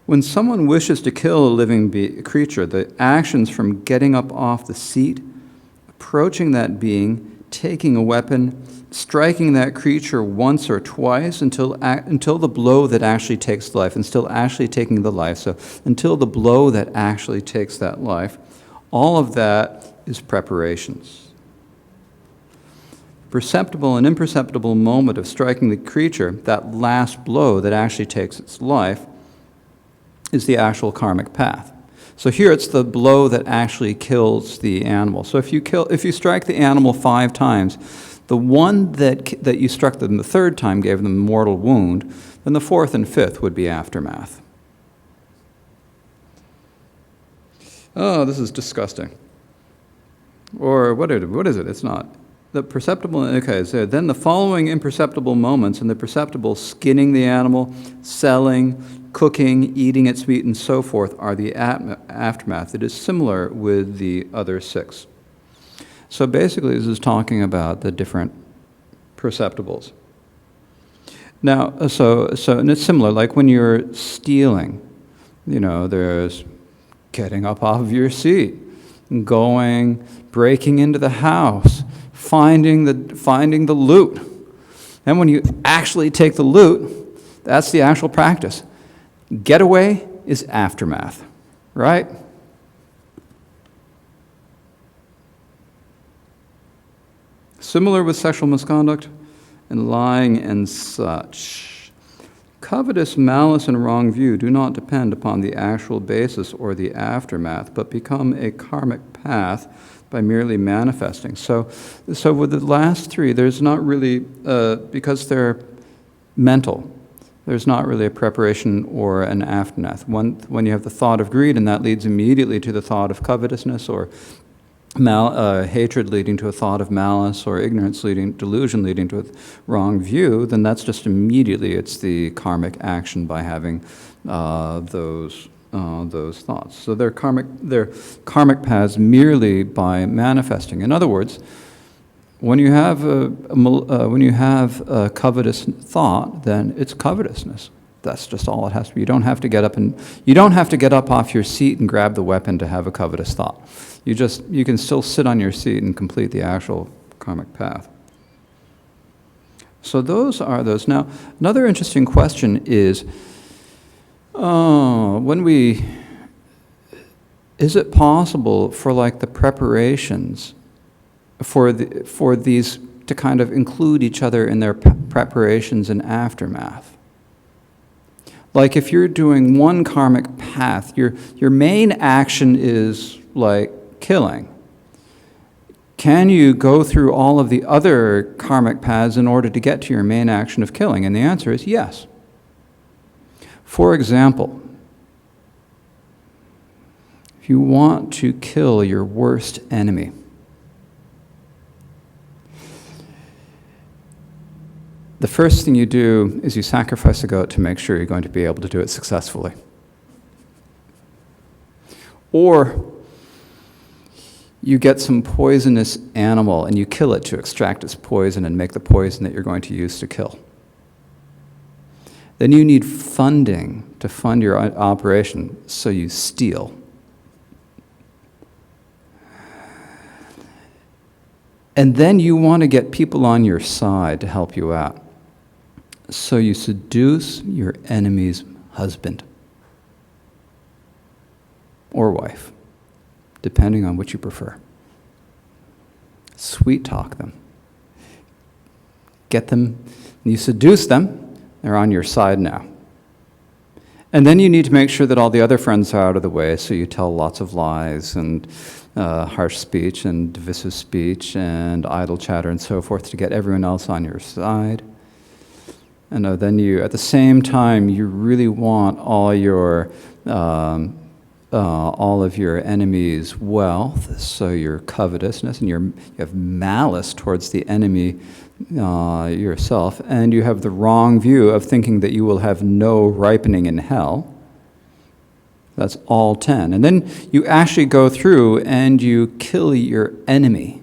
When someone wishes to kill a living creature, the actions from getting up off the seat, approaching that being, taking a weapon, striking that creature once or twice until the blow that actually takes life, and still actually taking the life, so until the blow that actually takes that life, all of that is preparations. Perceptible and imperceptible moment of striking the creature, that last blow that actually takes its life, is the actual karmic path. So here it's the blow that actually kills the animal. So if you strike the animal 5 times, the one that you struck them the 3rd time gave them a mortal wound, then the 4th and 5th would be aftermath. Oh, this is disgusting. Or what is it? It's not. The perceptible, okay, so then the following imperceptible moments, and the perceptible skinning the animal, selling, cooking, eating its meat, and so forth, are the aftermath. It is similar with the other 6. So basically this is talking about the different perceptibles. Now, and it's similar, like when you're stealing, there's getting up off of your seat, going, breaking into the house, finding the loot. And when you actually take the loot, that's the actual practice. Getaway is aftermath, right? Similar with sexual misconduct and lying and such. Covetous, malice, and wrong view do not depend upon the actual basis or the aftermath, but become a karmic path by merely manifesting. So with the last 3, there's not really, because they're mental, there's not really a preparation or an aftermath. When you have the thought of greed, and that leads immediately to the thought of covetousness, or hatred leading to a thought of malice, or ignorance delusion leading to a wrong view, then that's just immediately, it's the karmic action by having those thoughts. So they're karmic paths merely by manifesting. In other words, when you have a covetous thought, then it's covetousness. That's just all it has to be. You don't have to get up off your seat and grab the weapon to have a covetous thought. You can still sit on your seat and complete the actual karmic path. So those are those. Now, another interesting question is, is it possible for the preparations for these to kind of include each other in their preparations and aftermath? Like if you're doing one karmic path, your main action is like killing. Can you go through all of the other karmic paths in order to get to your main action of killing? And the answer is yes. For example, if you want to kill your worst enemy, the first thing you do is you sacrifice a goat to make sure you're going to be able to do it successfully. Or you get some poisonous animal and you kill it to extract its poison and make the poison that you're going to use to kill. Then you need funding to fund your operation, so you steal. And then you want to get people on your side to help you out. So you seduce your enemy's husband or wife, depending on what you prefer. Sweet talk them. Get them, you seduce them, they're on your side now. And then you need to make sure that all the other friends are out of the way, so you tell lots of lies and harsh speech and divisive speech and idle chatter and so forth to get everyone else on your side. And then you, at the same time, you really want all of your enemy's wealth, so your covetousness, and you have malice towards the enemy yourself, and you have the wrong view of thinking that you will have no ripening in hell. That's all 10. And then you actually go through and you kill your enemy.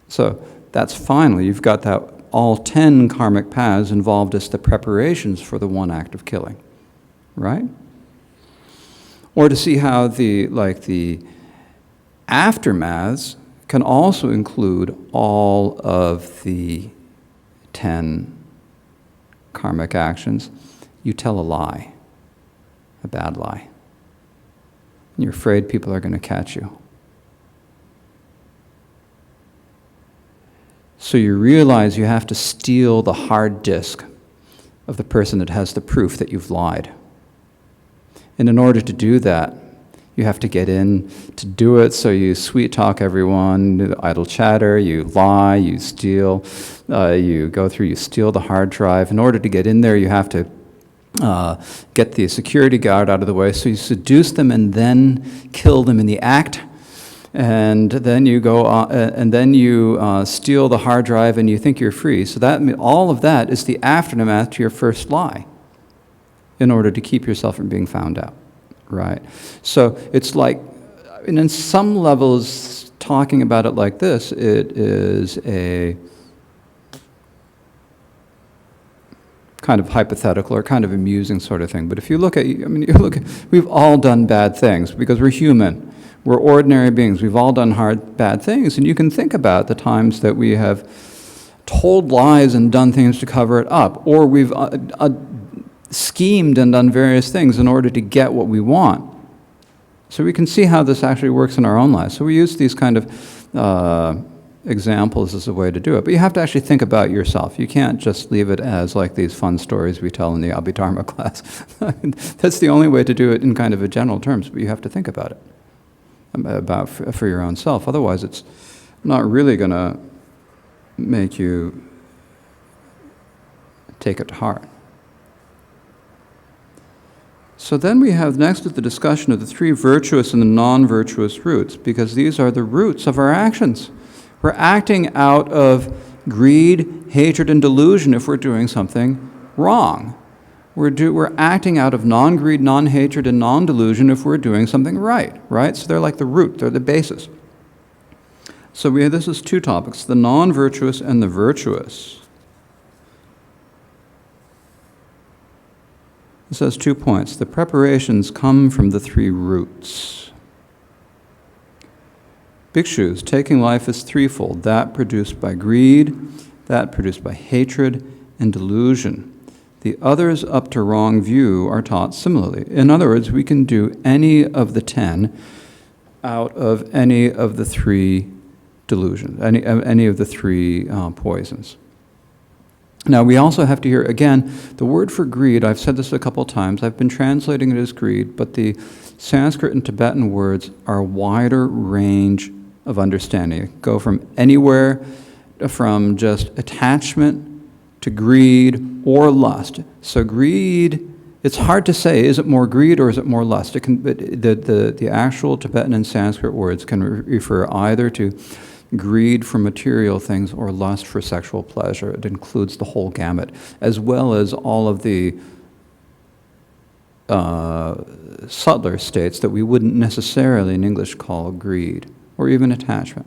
So that's finally, you've got that all 10 karmic paths involved as the preparations for the one act of killing, right? Or to see how the aftermaths can also include all of the 10 karmic actions. You tell a lie, a bad lie, and you're afraid people are going to catch you. So you realize you have to steal the hard disk of the person that has the proof that you've lied. And in order to do that, you have to get in to do it, so you sweet talk everyone, idle chatter, you lie, you steal, you go through, you steal the hard drive. In order to get in there, you have to get the security guard out of the way, so you seduce them and then kill them in the act. And then you go and then you steal the hard drive and you think you're free. So that all of that is the aftermath to your first lie, in order to keep yourself from being found out, right? So it's like, and in some levels, talking about it like this, it is a kind of hypothetical or kind of amusing sort of thing. But if you look at, we've all done bad things because we're human. We're ordinary beings. We've all done bad things. And you can think about the times that we have told lies and done things to cover it up, or we've schemed and done various things in order to get what we want. So we can see how this actually works in our own lives. So we use these kind of examples as a way to do it. But you have to actually think about yourself. You can't just leave it as like these fun stories we tell in the Abhidharma class. That's the only way to do it in kind of a general terms, but you have to think about it, about for your own self. Otherwise, it's not really going to make you take it to heart. So then we have next is the discussion of the three virtuous and the non-virtuous roots, because these are the roots of our actions. We're acting out of greed, hatred, and delusion if we're doing something wrong. We're acting out of non-greed, non-hatred, and non-delusion if we're doing something right? So they're like the root, they're the basis. So this is two topics, the non-virtuous and the virtuous. It says 2 points. The preparations come from the three roots. Bhikshus, taking life is threefold, that produced by greed, that produced by hatred, and delusion. The others up to wrong view are taught similarly. In other words, we can do any of the 10 out of any of the three delusions, any of the three poisons. Now, we also have to hear, again, the word for greed, I've said this a couple of times, I've been translating it as greed, but the Sanskrit and Tibetan words are a wider range of understanding. It go from anywhere from just attachment to greed or lust. So greed, it's hard to say, is it more greed or is it more lust? It can, the actual Tibetan and Sanskrit words can refer either to greed for material things or lust for sexual pleasure. It includes the whole gamut, as well as all of the subtler states that we wouldn't necessarily in English call greed or even attachment.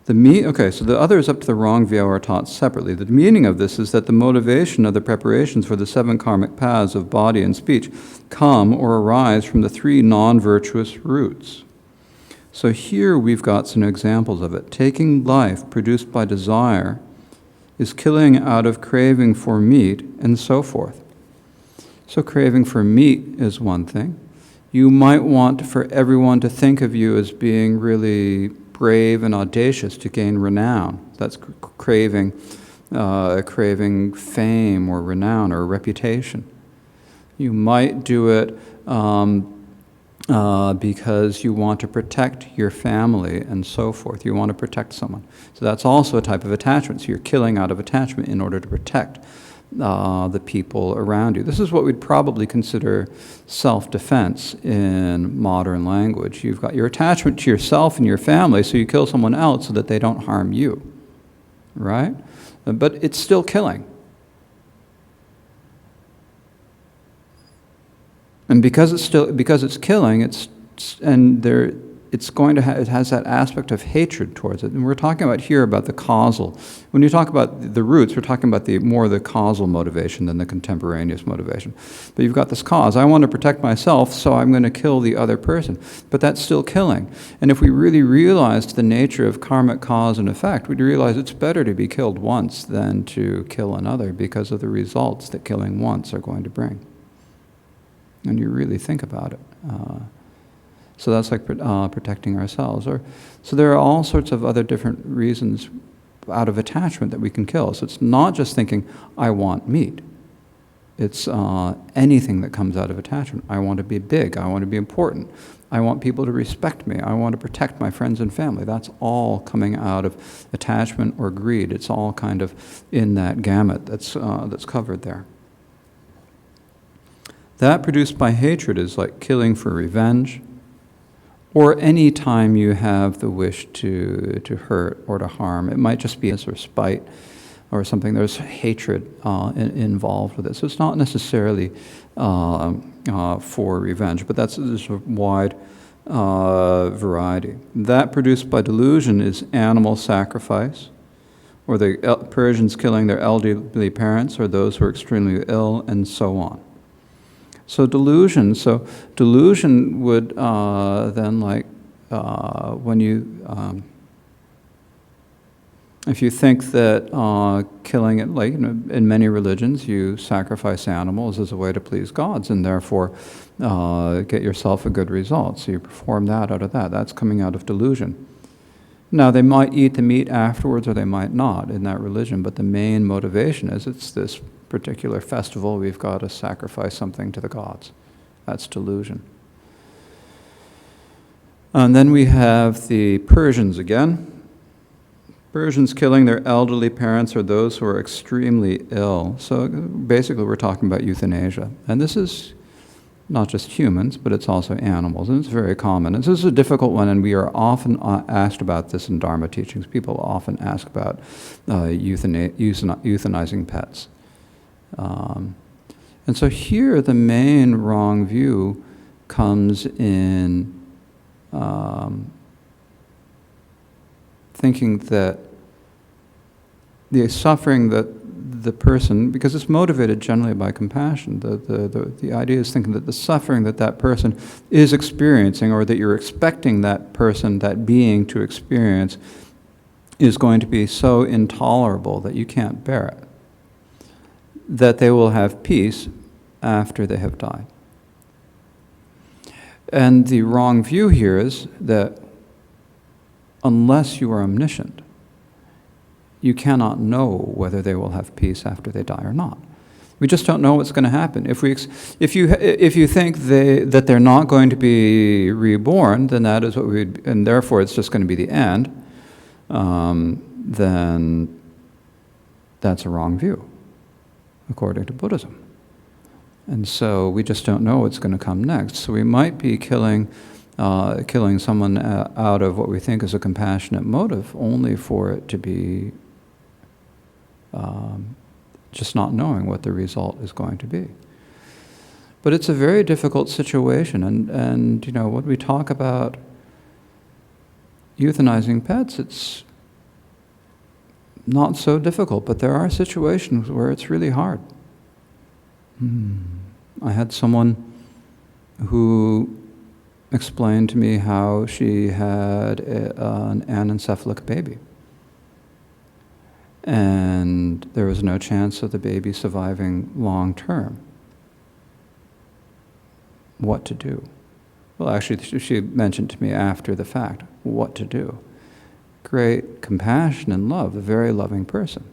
Okay, so the other is up to the wrong view are taught separately. The meaning of this is that the motivation of the preparations for the 7 karmic paths of body and speech come or arise from the 3 non-virtuous roots. So here we've got some examples of it. Taking life produced by desire is killing out of craving for meat and so forth. So craving for meat is one thing. You might want for everyone to think of you as being really brave and audacious to gain renown. That's craving fame or renown or reputation. You might do it because you want to protect your family and so forth. You want to protect someone. So that's also a type of attachment. So you're killing out of attachment in order to protect the people around you. This is what we'd probably consider self-defense in modern language. You've got your attachment to yourself and your family, so you kill someone else so that they don't harm you, right? But it's still killing. And because it's killing, it has that aspect of hatred towards it. And we're talking about here about the causal. When you talk about the roots, we're talking about more the causal motivation than the contemporaneous motivation. But you've got this cause. I want to protect myself, so I'm going to kill the other person. But that's still killing. And if we really realized the nature of karmic cause and effect, we'd realize it's better to be killed once than to kill another because of the results that killing once are going to bring. And you really think about it. So that's like protecting ourselves. So there are all sorts of other different reasons out of attachment that we can kill. So it's not just thinking, I want meat. It's anything that comes out of attachment. I want to be big. I want to be important. I want people to respect me. I want to protect my friends and family. That's all coming out of attachment or greed. It's all kind of in that gamut that's covered there. That produced by hatred is like killing for revenge, or any time you have the wish to hurt or to harm. It might just be or spite or something. There's hatred involved with it. So it's not necessarily for revenge, but that's a wide variety. That produced by delusion is animal sacrifice, or the Persians killing their elderly parents, or those who are extremely ill, and so on. So delusion would then when you, if you think that killing it, in many religions, you sacrifice animals as a way to please gods and therefore get yourself a good result. So you perform that out of that. That's coming out of delusion. Now, they might eat the meat afterwards or they might not in that religion, but the main motivation is it's this particular festival, we've got to sacrifice something to the gods. That's delusion. And then we have the Persians again. Persians killing their elderly parents or those who are extremely ill. So basically we're talking about euthanasia. And this is not just humans, but it's also animals, and it's very common. And this is a difficult one, and we are often asked about this in Dharma teachings. People often ask about euthanizing pets. And so here the main wrong view comes in thinking that the suffering that the person, because it's motivated generally by compassion, the idea is thinking that the suffering that that person is experiencing, or that you're expecting that person, that being to experience, is going to be so intolerable that you can't bear it, that they will have peace after they have died. And the wrong view here is that unless you are omniscient, you cannot know whether they will have peace after they die or not. We just don't know what's going to happen. If you think that they're not going to be reborn, then that is what and therefore it's just going to be the end. Then that's a wrong view, according to Buddhism. And so we just don't know what's going to come next. So we might be killing someone out of what we think is a compassionate motive, only for it to be just not knowing what the result is going to be. But it's a very difficult situation, and when we talk about euthanizing pets, it's not so difficult, but there are situations where it's really hard. I had someone who explained to me how she had an anencephalic baby. And there was no chance of the baby surviving long term. What to do? Well, actually, she mentioned to me after the fact what to do. Great compassion and love, a very loving person.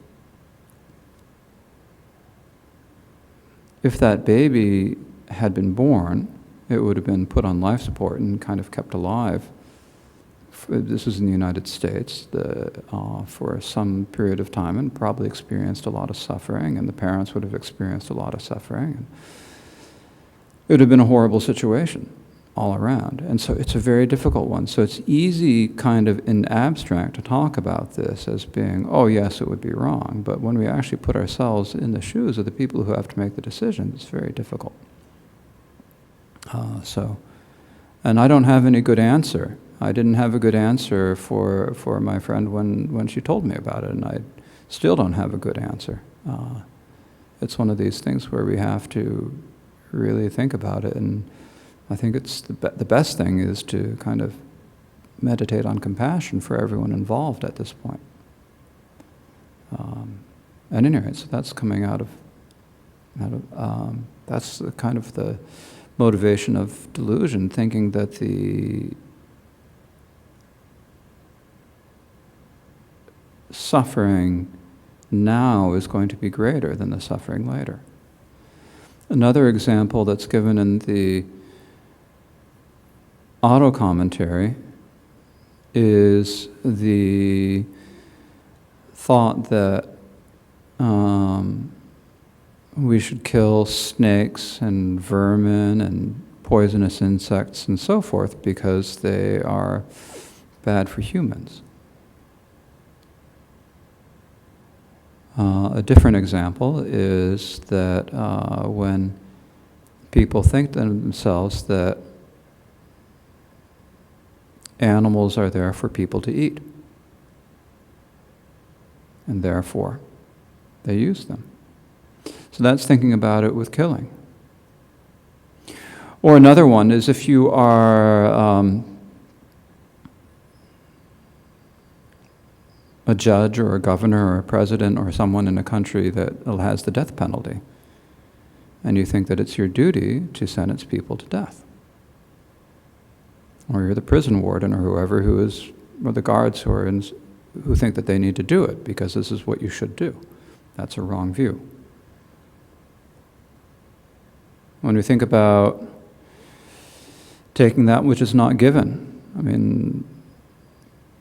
If that baby had been born, it would have been put on life support and kind of kept alive. This was in the United States for some period of time, and probably experienced a lot of suffering, and the parents would have experienced a lot of suffering. And it would have been a horrible situation all around. And so it's a very difficult one. So it's easy kind of in abstract to talk about this as being, oh yes, it would be wrong. But when we actually put ourselves in the shoes of the people who have to make the decision, it's very difficult. And I don't have any good answer. I didn't have a good answer for my friend when she told me about it, and I still don't have a good answer. It's one of these things where we have to really think about it, and I think it's the best thing is to kind of meditate on compassion for everyone involved at this point. At any rate, so that's coming out of that's the kind of the motivation of delusion, thinking that the suffering now is going to be greater than the suffering later. Another example that's given in the auto commentary is the thought that we should kill snakes and vermin and poisonous insects and so forth because they are bad for humans. A different example is that when people think to themselves that animals are there for people to eat, and therefore they use them. So that's thinking about it with killing. Or another one is if you are a judge or a governor or a president or someone in a country that has the death penalty, and you think that it's your duty to sentence people to death. Or you're the prison warden or whoever or the guards who think that they need to do it because this is what you should do. That's a wrong view. When we think about taking that which is not given, I mean,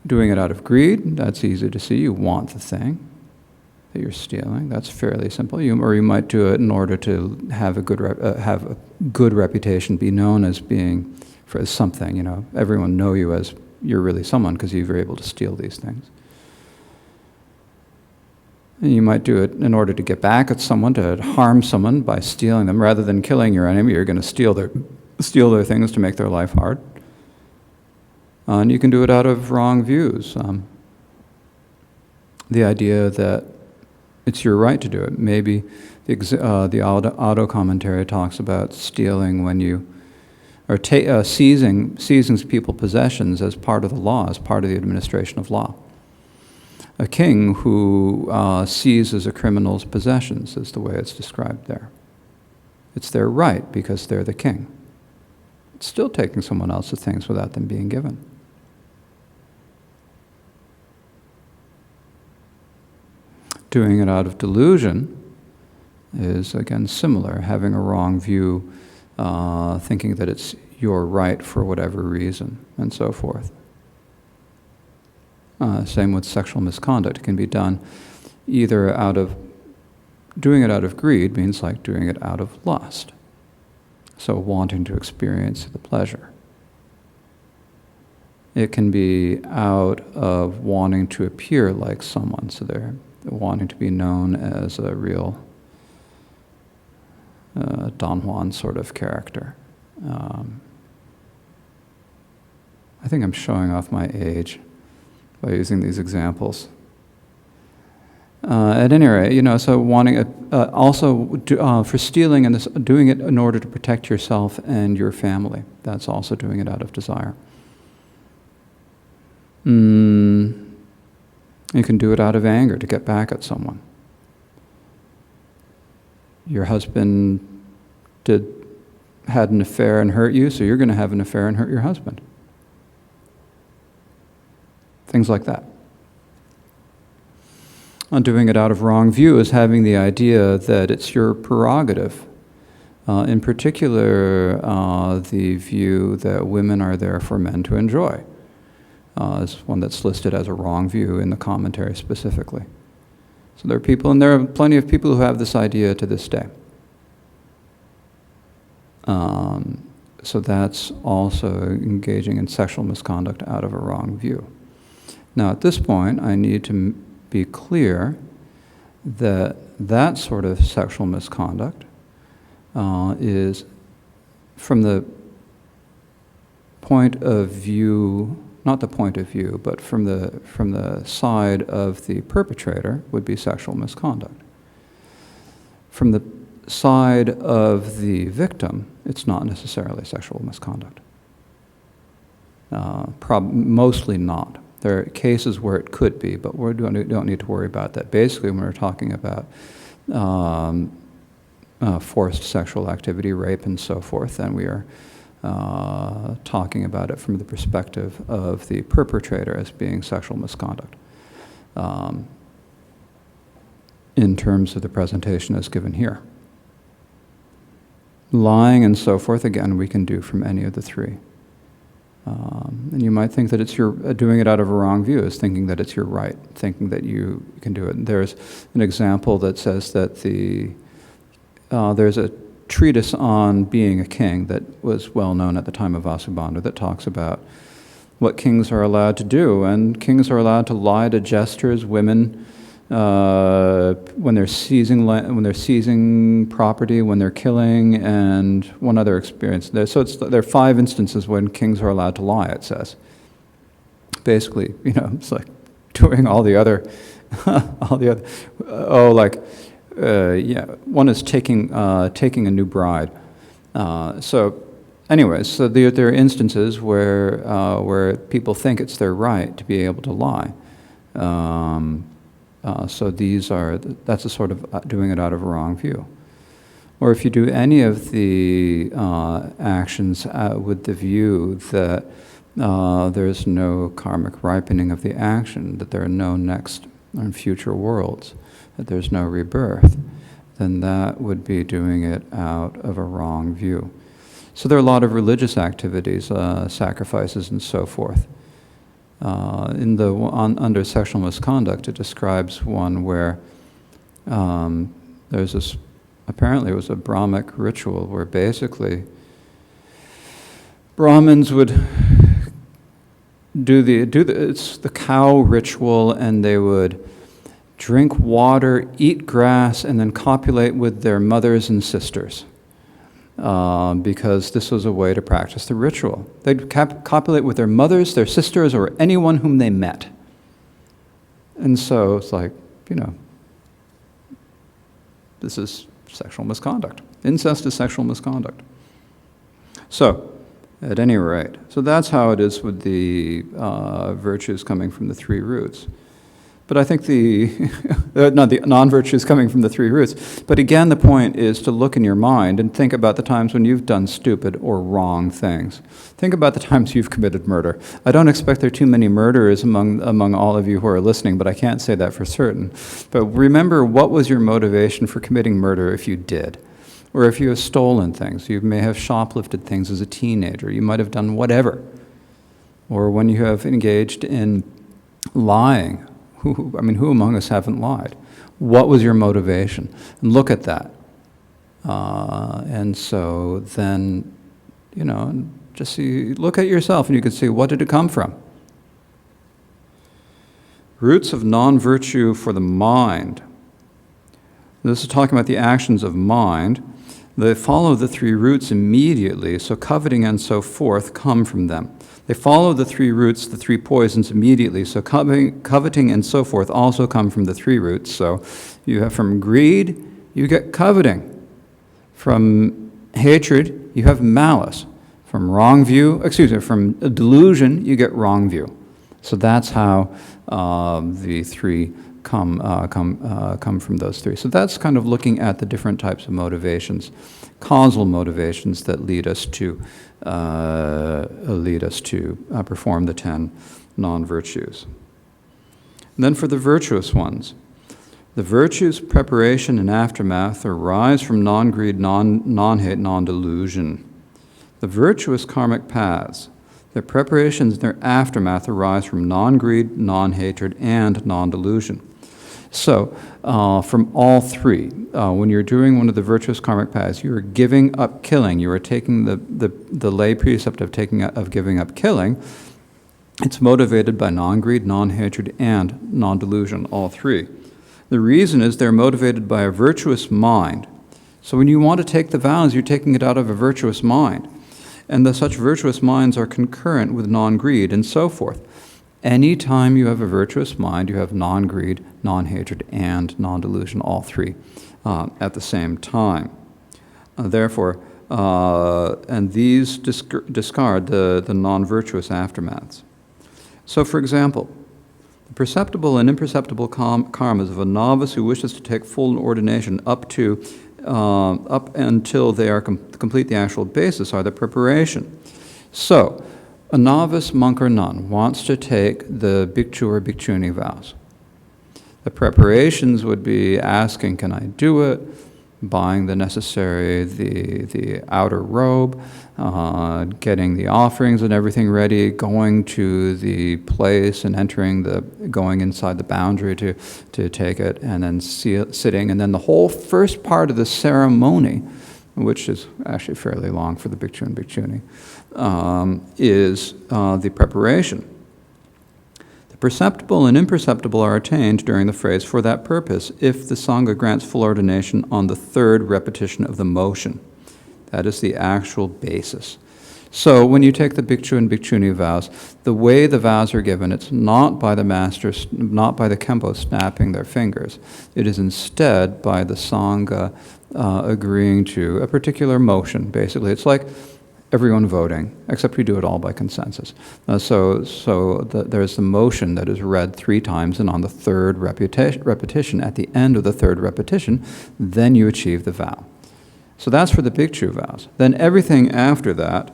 doing it out of greed, that's easy to see. You want the thing that you're stealing. That's fairly simple. Or you might do it in order to have a good reputation, be known as being for something. Everyone know you as you're really someone because you were able to steal these things. And you might do it in order to get back at someone, to harm someone by stealing them. Rather than killing your enemy, you're going to steal their things to make their life hard. And you can do it out of wrong views. The idea that it's your right to do it. Maybe the auto commentary talks about stealing when you or seizing people's possessions as part of the law, as part of the administration of law. A king who seizes a criminal's possessions is the way it's described there. It's their right because they're the king. It's still taking someone else's things without them being given. Doing it out of delusion is, again, similar, having a wrong view, thinking that it's your right for whatever reason, and so forth. Same with sexual misconduct. It can be done either doing it out of greed means like doing it out of lust. So wanting to experience the pleasure. It can be out of wanting to appear like someone, so they're wanting to be known as a real Don Juan sort of character. I think I'm showing off my age by using these examples. At any rate, so wanting for stealing and doing it in order to protect yourself and your family. That's also doing it out of desire. You can do it out of anger to get back at someone. Your husband had an affair and hurt you, so you're going to have an affair and hurt your husband. Things like that. Doing it out of wrong view is having the idea that it's your prerogative. In particular, the view that women are there for men to enjoy is one that's listed as a wrong view in the commentary specifically. So there are people, and there are plenty of people who have this idea to this day. So that's also engaging in sexual misconduct out of a wrong view. Now, at this point, I need to be clear that that sort of sexual misconduct is from the point of view, not the point of view, but from the side of the perpetrator would be sexual misconduct. From the side of the victim, it's not necessarily sexual misconduct. Mostly not. There are cases where it could be, but we don't need to worry about that. Basically, when we're talking about forced sexual activity, rape, and so forth, then we are talking about it from the perspective of the perpetrator as being sexual misconduct. In terms of the presentation as given here. Lying and so forth, again, we can do from any of the three. And you might think that it's doing it out of a wrong view, is thinking that it's your right, thinking that you can do it. And there's an example that says that there's a treatise on being a king that was well known at the time of Vasubandhu that talks about what kings are allowed to do. And kings are allowed to lie to jesters, women, when they're seizing property, when they're killing, and one other experience. So there are 5 instances when kings are allowed to lie, it says. Basically, it's like doing all the other, one is taking a new bride. So there are instances where people think it's their right to be able to lie. So that's a sort of doing it out of a wrong view. Or if you do any of the actions with the view that there's no karmic ripening of the action, that there are no next and future worlds, that there's no rebirth, then that would be doing it out of a wrong view. So there are a lot of religious activities, sacrifices and so forth. Under sexual misconduct, it describes one where there's this, apparently it was a Brahmic ritual where basically Brahmins would it's the cow ritual, and they would drink water, eat grass, and then copulate with their mothers and sisters. Because this was a way to practice the ritual. They'd copulate with their mothers, their sisters, or anyone whom they met. And so it's like, this is sexual misconduct. Incest is sexual misconduct. So, at any rate, so that's how it is with the virtues coming from the 3 roots. But I think the non-virtue is coming from the three roots. But again, the point is to look in your mind and think about the times when you've done stupid or wrong things. Think about the times you've committed murder. I don't expect there are too many murderers among all of you who are listening, but I can't say that for certain. But remember, what was your motivation for committing murder if you did? Or if you have stolen things. You may have shoplifted things as a teenager. You might have done whatever. Or when you have engaged in lying. Who among us haven't lied? What was your motivation? And look at that. And so then, just look at yourself and you can see, what did it come from? Roots of non-virtue for the mind. This is talking about the actions of mind. They follow the three roots immediately, so coveting and so forth come from them. They follow the three roots, the three poisons immediately, so coveting and so forth also come from the three roots. So you have from greed, you get coveting. From hatred, you have malice. From from delusion, you get wrong view. So that's how the three come from those three. So that's kind of looking at the different types of motivations, causal motivations that lead us to perform the 10 non-virtues. And then for the virtuous ones, the virtues, preparation, and aftermath arise from non-greed, non-hate, non-delusion. The virtuous karmic paths, their preparations and their aftermath arise from non-greed, non-hatred, and non-delusion. So, from all three, when you're doing one of the virtuous karmic paths, you are giving up killing. You are taking the lay precept of giving up killing. It's motivated by non-greed, non-hatred, and non-delusion, all three. The reason is they're motivated by a virtuous mind. So when you want to take the vows, you're taking it out of a virtuous mind. And such virtuous minds are concurrent with non-greed and so forth. Anytime you have a virtuous mind, you have non-greed, non-hatred, and non-delusion, all three at the same time. Therefore, and these discard the non-virtuous aftermaths. So, for example, the perceptible and imperceptible karmas of a novice who wishes to take full ordination up until they are complete the actual basis are the preparation. So, a novice monk or nun wants to take the bhikshu or bhikshuni vows. The preparations would be asking, can I do it? Buying the necessary, the outer robe, getting the offerings and everything ready, going to the place and going inside the boundary to take it, and then sitting. And then the whole first part of the ceremony, which is actually fairly long for the bhikshu and bhikshuni, is the preparation. The perceptible and imperceptible are attained during the phrase for that purpose if the Sangha grants full ordination on the third repetition of the motion. That is the actual basis. So when you take the bhikshu and bhikshuni vows, the way the vows are given, it's not by the master, not by the Khenpo snapping their fingers. It is instead by the Sangha agreeing to a particular motion, basically. It's like everyone voting, except we do it all by consensus. So there's the motion that is read 3 times, and on the third repetition, at the end of the third repetition, then you achieve the vow. So that's for the bhikshu vows. Then everything after that,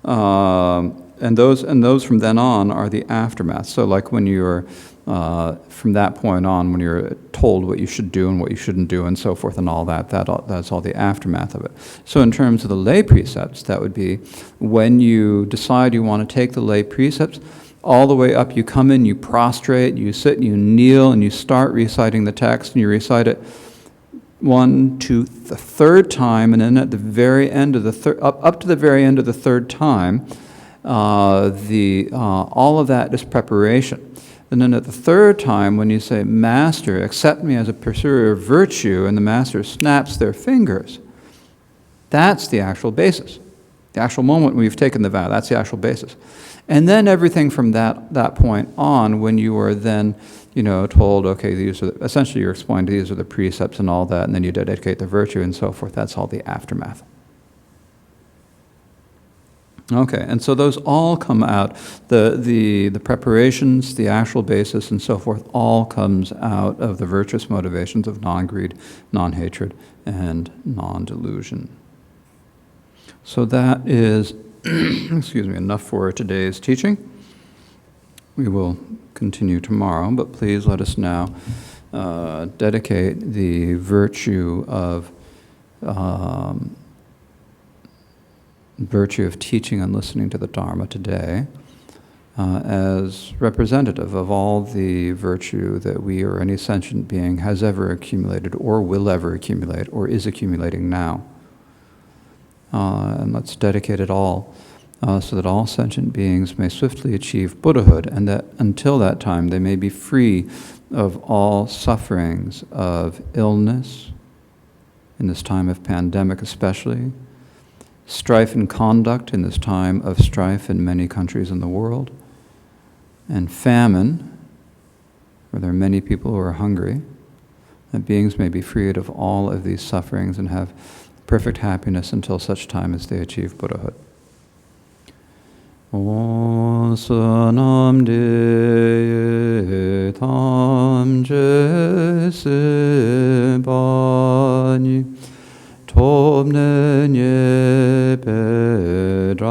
and those from then on are the aftermath. So like when you're, from that point on, when you're told what you should do and what you shouldn't do and so forth and all that's all the aftermath of it. So in terms of the lay precepts, that would be when you decide you want to take the lay precepts, all the way up you come in, you prostrate, you sit, you kneel, and you start reciting the text, and you recite it 1, 2, the third time, and then at the very end of the up to the very end of the third time, all of that is preparation. And then at the third time, when you say, Master, accept me as a pursuer of virtue, and the Master snaps their fingers, that's the actual basis. The actual moment when you've taken the vow, that's the actual basis. And then everything from that point on, when you are then, told, okay, these are, essentially you're explained, these are the precepts and all that, and then you dedicate the virtue and so forth, that's all the aftermath. Okay, and so those all come out, the preparations, the actual basis, and so forth, all comes out of the virtuous motivations of non-greed, non-hatred, and non-delusion. So that is, excuse me, enough for today's teaching. We will continue tomorrow, but please let us now dedicate the virtue of teaching and listening to the Dharma today as representative of all the virtue that we or any sentient being has ever accumulated or will ever accumulate or is accumulating now. And let's dedicate it all so that all sentient beings may swiftly achieve Buddhahood, and that until that time they may be free of all sufferings of illness, in this time of pandemic especially, strife in conduct in this time of strife in many countries in the world, and famine, where there are many people who are hungry, that beings may be freed of all of these sufferings and have perfect happiness until such time as they achieve Buddhahood. O Sanam De Tam Je Se Bani Tobne Nye Pedranam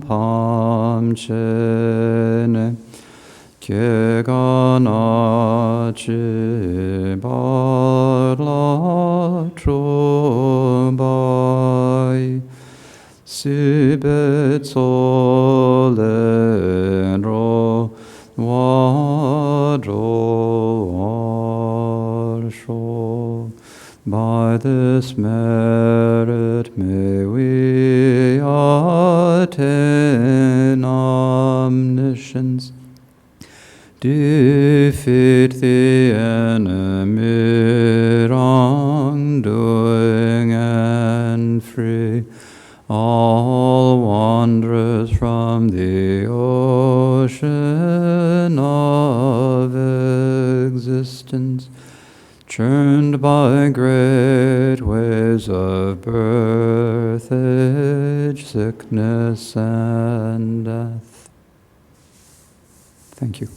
Pam Chene Kegana Chibarla Trobai Sibet Solero Wadro Arsho. By this merit may we attain omniscience, defeat the enemy, wrongdoing, and free all wanderers from the ocean of existence, churned by great waves of birth, age, sickness, and death. Thank you.